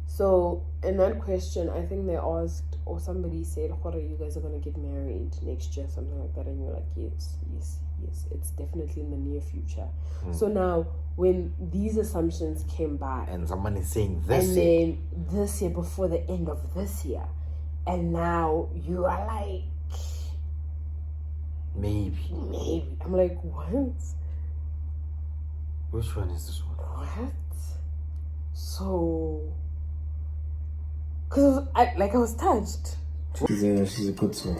So, in that question, I think they asked, or somebody said, "What are you guys are gonna get married next year?" Something like that, and you're like, "Yes, yes, yes. It's definitely in the near future." So now, when these assumptions came back, And someone is saying this. and then this year before the end of this year, and now you are like, Maybe. I'm like, what? Which one is this one? What? So, cause I was touched. She's a good soul.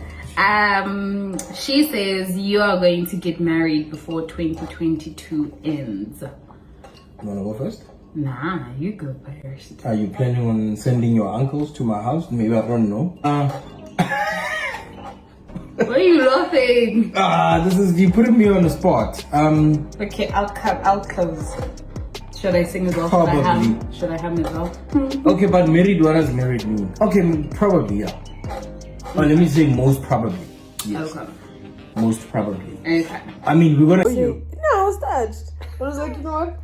She says you are going to get married before 2022 ends. You wanna go first? Nah, you go first. Are you planning on sending your uncles to my house? Maybe, I don't know. Why are you laughing? This is you putting me on the spot. Okay, I'll close. Should I sing as well? Probably. Should I hum as well? Okay, but married, what does married mean? Okay, probably, yeah. But let me say most probably. Yes. Okay. Most probably. Okay. I mean, we're gonna. No, I was touched. I was like, you know what?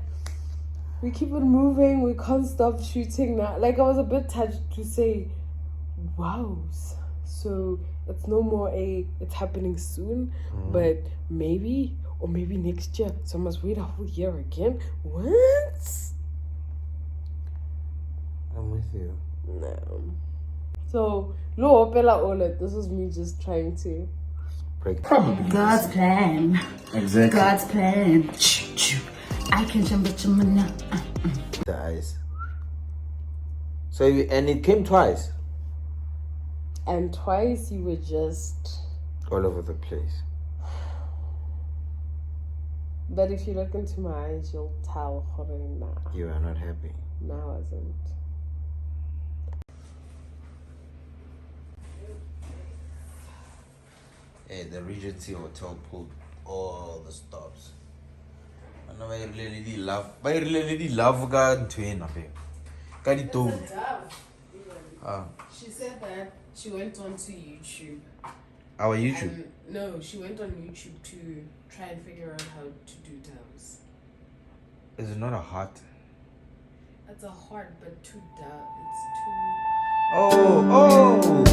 We keep it moving. We can't stop shooting now. Like, I was a bit touched to say, wow. So it's no more it's happening soon, but maybe, or maybe next year. So I must wait a whole year again. What? I'm with you. No. So, no, Pela Ola, this is me just trying to Break. Probably. God's plan. Exactly. God's plan. I can jump now. The eyes. So and it came twice. And twice you were just all over the place. But if you look into my eyes, you'll tell nah. You are not happy. No, I wasn't. Hey, the Regency Hotel pulled all the stops. I know I really love She said that she went on to YouTube. Our YouTube? No, she went on YouTube to try and figure out how to do doves. Is it not a heart? It's a heart, but too dove. It's too. Oh!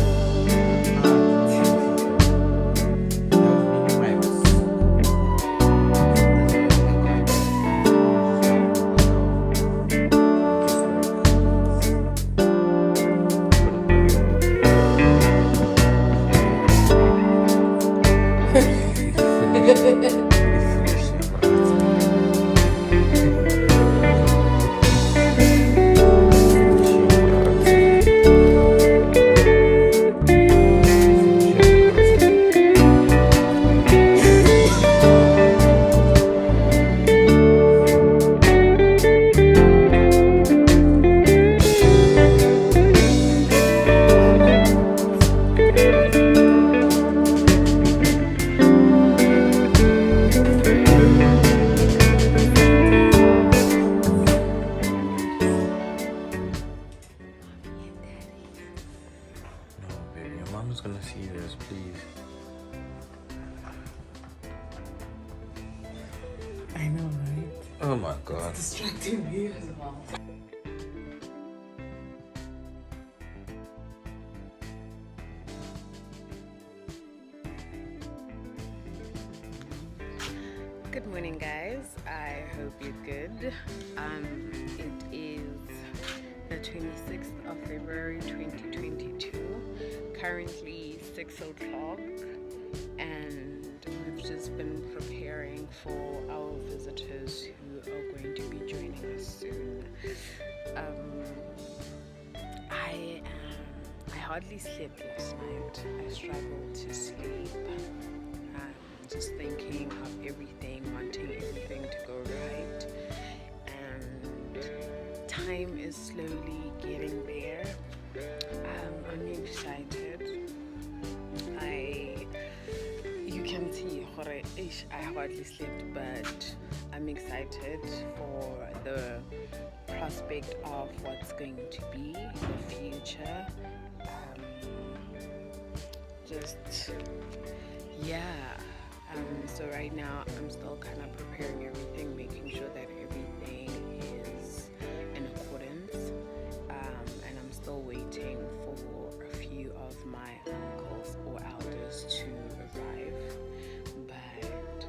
Mom's gonna see this, please. I know, right? Oh my god. It's distracting me as well. Good morning, guys. I hope you're good. It is the 26th of February 2022. Currently 6 o'clock, and we've just been preparing for our visitors who are going to be joining us soon. I hardly slept last night. I struggled to sleep. Just thinking of everything, wanting everything to go right, and time is slowly getting there. I'm excited. You can see I hardly slept, but I'm excited for the prospect of what's going to be the future. So right now I'm still kind of preparing everything, making sure that everything is in accordance, and I'm still waiting for a few of my uncles or elders to arrive, but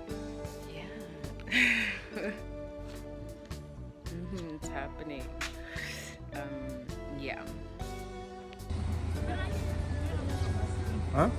yeah. It's happening. Yeah. Huh?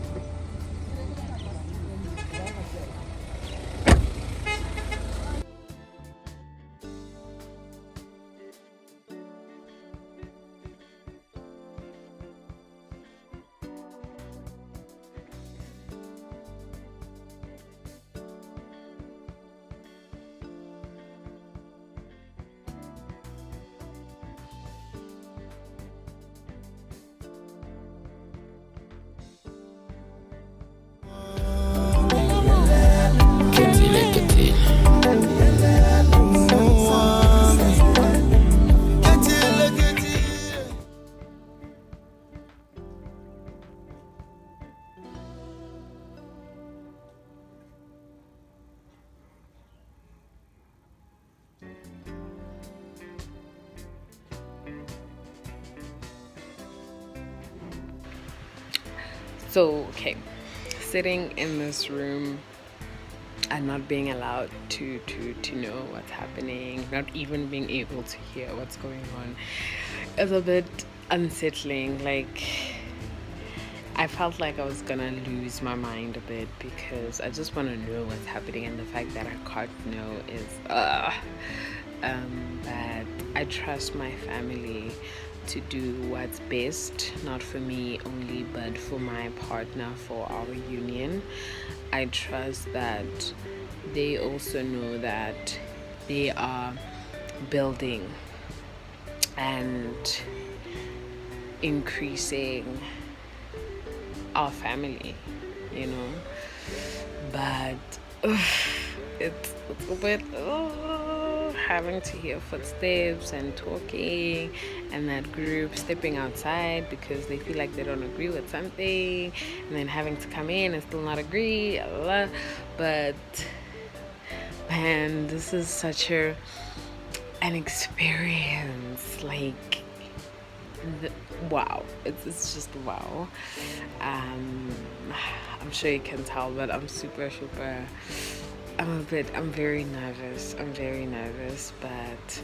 So, okay, sitting in this room and not being allowed to know what's happening, not even being able to hear what's going on, is a bit unsettling. Like, I felt like I was gonna lose my mind a bit because I just want to know what's happening, and the fact that I can't know is but I trust my family. to do what's best, not for me only, but for my partner, for our union. I trust that they also know that they are building and increasing our family, you know. But it's a bit having to hear footsteps and talking, and that group stepping outside because they feel like they don't agree with something, and then having to come in and still not agree. But man, this is such an experience. Like, wow, it's just wow. I'm sure you can tell, but I'm super I'm very nervous. But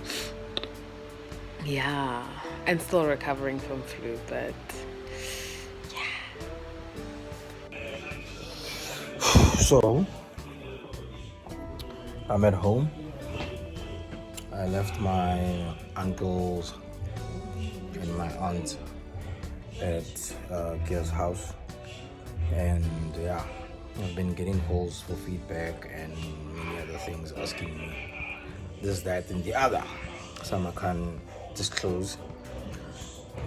yeah, and still recovering from flu, but yeah. So I'm at home. I left my uncles and my aunt at Gear's house, and yeah, I've been getting calls for feedback and many other things, asking me this, that, and the other. Some I can't disclose,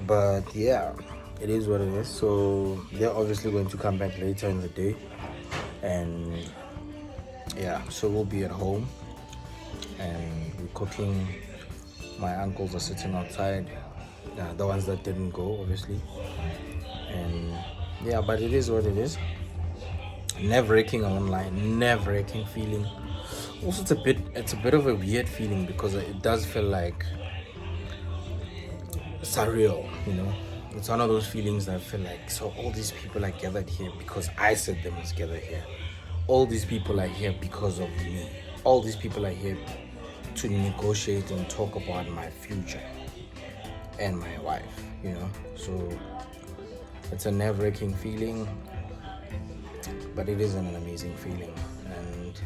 but yeah, it is what it is. So they're obviously going to come back later in the day, and yeah, so we'll be at home and we're cooking. My uncles are sitting outside, the ones that didn't go, obviously. And yeah, but it is what it is. Nerve-wracking online, nerve-wracking feeling. Also, it's a bit of a weird feeling because it does feel like surreal, you know. It's one of those feelings that I feel like, so all these people are gathered here because I said them was gathered here. All these people are here because of me. All these people are here to negotiate and talk about my future and my wife, you know. So it's a nerve-wracking feeling, but it is an amazing feeling. And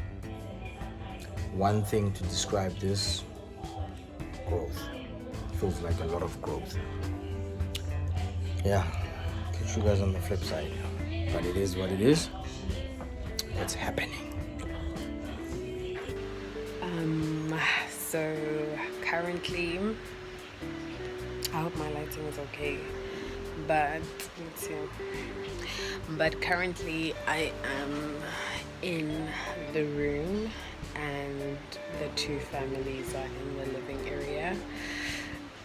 one thing to describe this: growth. Feels like a lot of growth. Yeah, catch you guys on the flip side. But it is what it is. It's happening. So currently, I hope my lighting is okay, but let's see. But currently I am in the room and the two families are in the living area.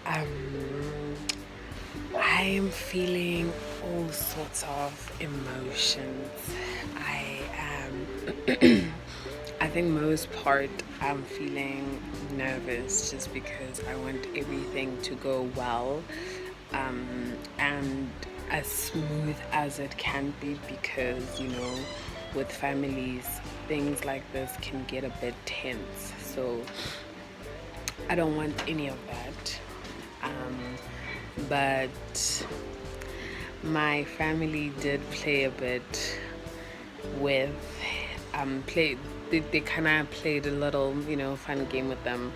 I am feeling all sorts of emotions. I think most part I'm feeling nervous just because I want everything to go well and as smooth as it can be, because you know, with families things like this can get a bit tense, so I don't want any of that. But my family did play a bit with they kind of played a little, you know, fun game with them.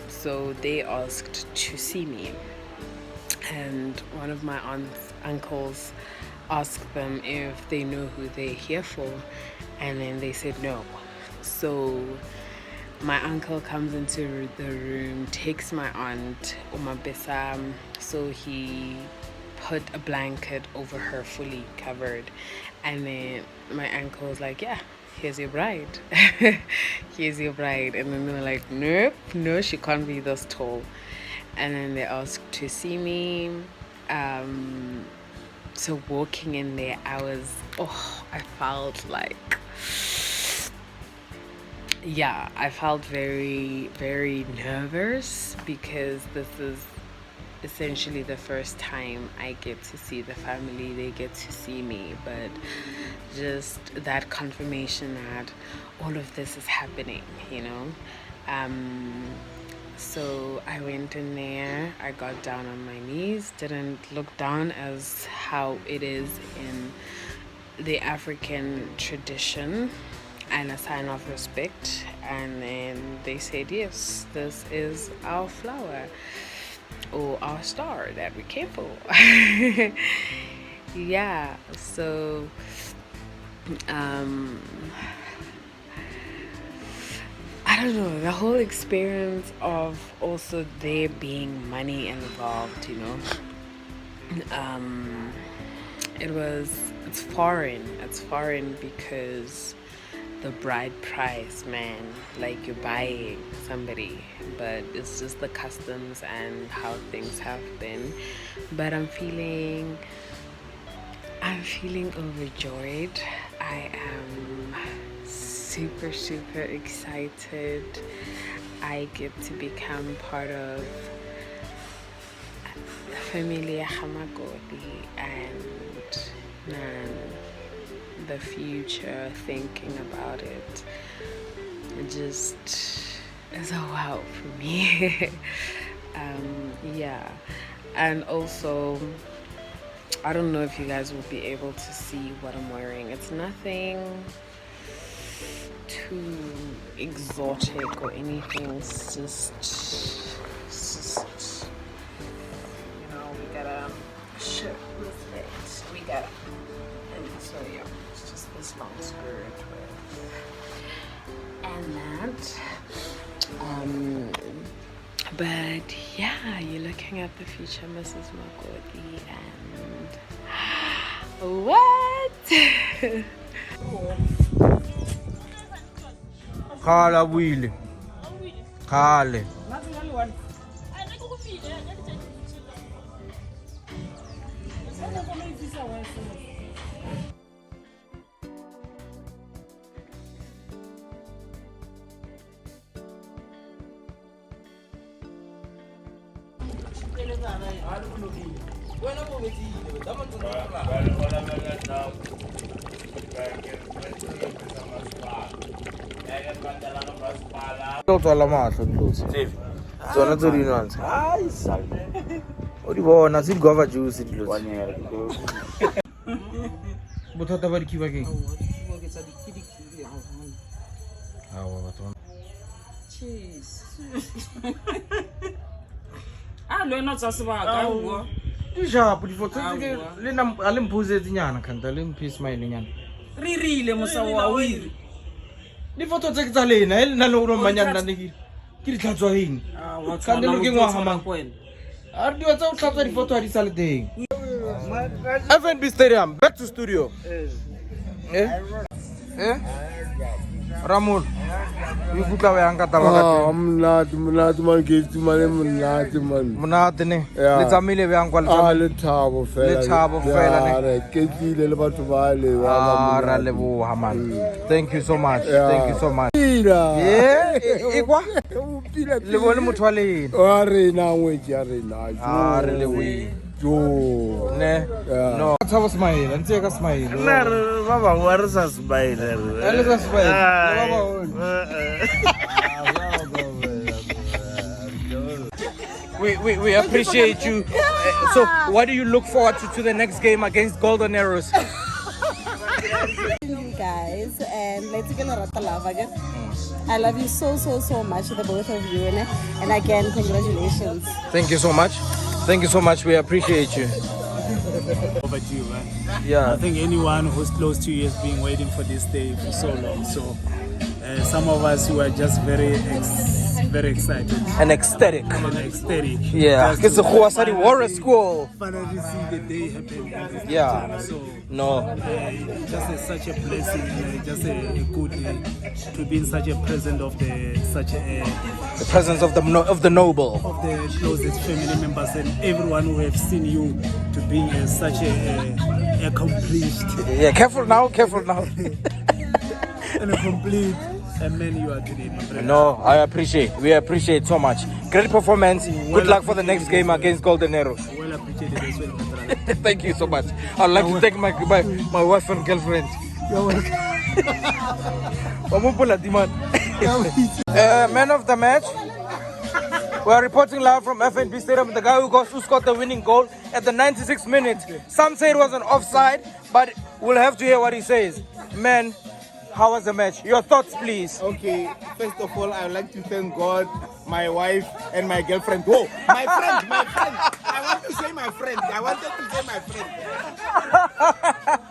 So they asked to see me, and one of my uncles asked them if they know who they're here for, and then they said no. So my uncle comes into the room, takes my aunt, Umabesa, so he put a blanket over her, fully covered, and then my uncle was like, yeah, here's your bride. Here's your bride. And then they were like, nope, no, she can't be this tall. And then they asked to see me. So walking in there, I felt like, yeah, I felt very, very nervous, because this is essentially the first time I get to see the family, they get to see me, but just that confirmation that all of this is happening, you know. So I went in there, I got down on my knees, didn't look down as how it is in the African tradition, and a sign of respect. And then they said, yes, this is our flower. or our star that we care for. Yeah, so I don't know, the whole experience of also there being money involved, you know, it's foreign because the bride price, man, like you're buying somebody, but it's just the customs and how things have been. But I'm feeling overjoyed. I am super excited. I get to become part of the family Hamagodi, and the future, thinking about it just is a wow for me. Yeah, and also I don't know if you guys will be able to see what I'm wearing. It's nothing too exotic or anything. It's just you know, we got a shirt with it. We got so yeah, it's just this long skirt with and that. But yeah, you're looking at the future Mrs. Makoti, and what? Khala Willie. Kale. Totswala mahlo ntlosi tsona tse di nwang o di bona se di guava juice dilo bothata ba dikhiba keng lo ena tsa sebaka o di sharp di foto ke le na a le mphuzetse nyana khanta le mphi smile nyana re rile mosa wa o ire di foto tse ke tsa lena e lena le go manyana ne ke di tlhatswa eng ka le ke ngwa hamang a di wa tsa o tlhatswa di foto a di sa le teng FNB Stadium back to studio Ramon you kutla wa yang ka taba ka mnate man ke tsumane mnate ne le tsamile ba yang kwa le thabo fela ne re ke tsile le batho ba le ra le bo haman thank you so much kwa le bone motho wa lena a rena ngwetsi a rena re le we jo ne no thabo smile ntse ka smile na re ba ba wa re sa smile le sa smile ba ba We appreciate you. So, what do you look forward to the next game against Golden Arrows? You guys, and let's get a love again. I love you so much, the both of you, and again, congratulations. Thank you so much. Thank you so much. We appreciate you. Overdue, man. Yeah. I think anyone who's close to you has been waiting for this day for so long. So, some of us who are just very excited and ecstatic. Yeah, because the Huasari Warrior School. Finally see the day happen. Yeah. So no, just such a blessing, just a good day to be in such a presence of the presence of the noble, of the closest family members, and everyone who have seen you to being such a accomplished. Yeah, careful now. And a complete. And man, you are today, my friend. No, we appreciate so much. Great performance. Good luck for the next game against Golden Arrows. Well appreciated as well, my brother. Thank you so much. I'd like to thank my wife and girlfriend. You're welcome. Man of the match. We are reporting live from FNB Stadium. The guy who scored the winning goal at the 96th minute. Some say it was an offside, but we'll have to hear what he says. Man, how was the match? Your thoughts, please. Okay, first of all, I would like to thank God. my wife and my girlfriend. Whoa, my friend. I want to say my friend. I wanted to say my friend.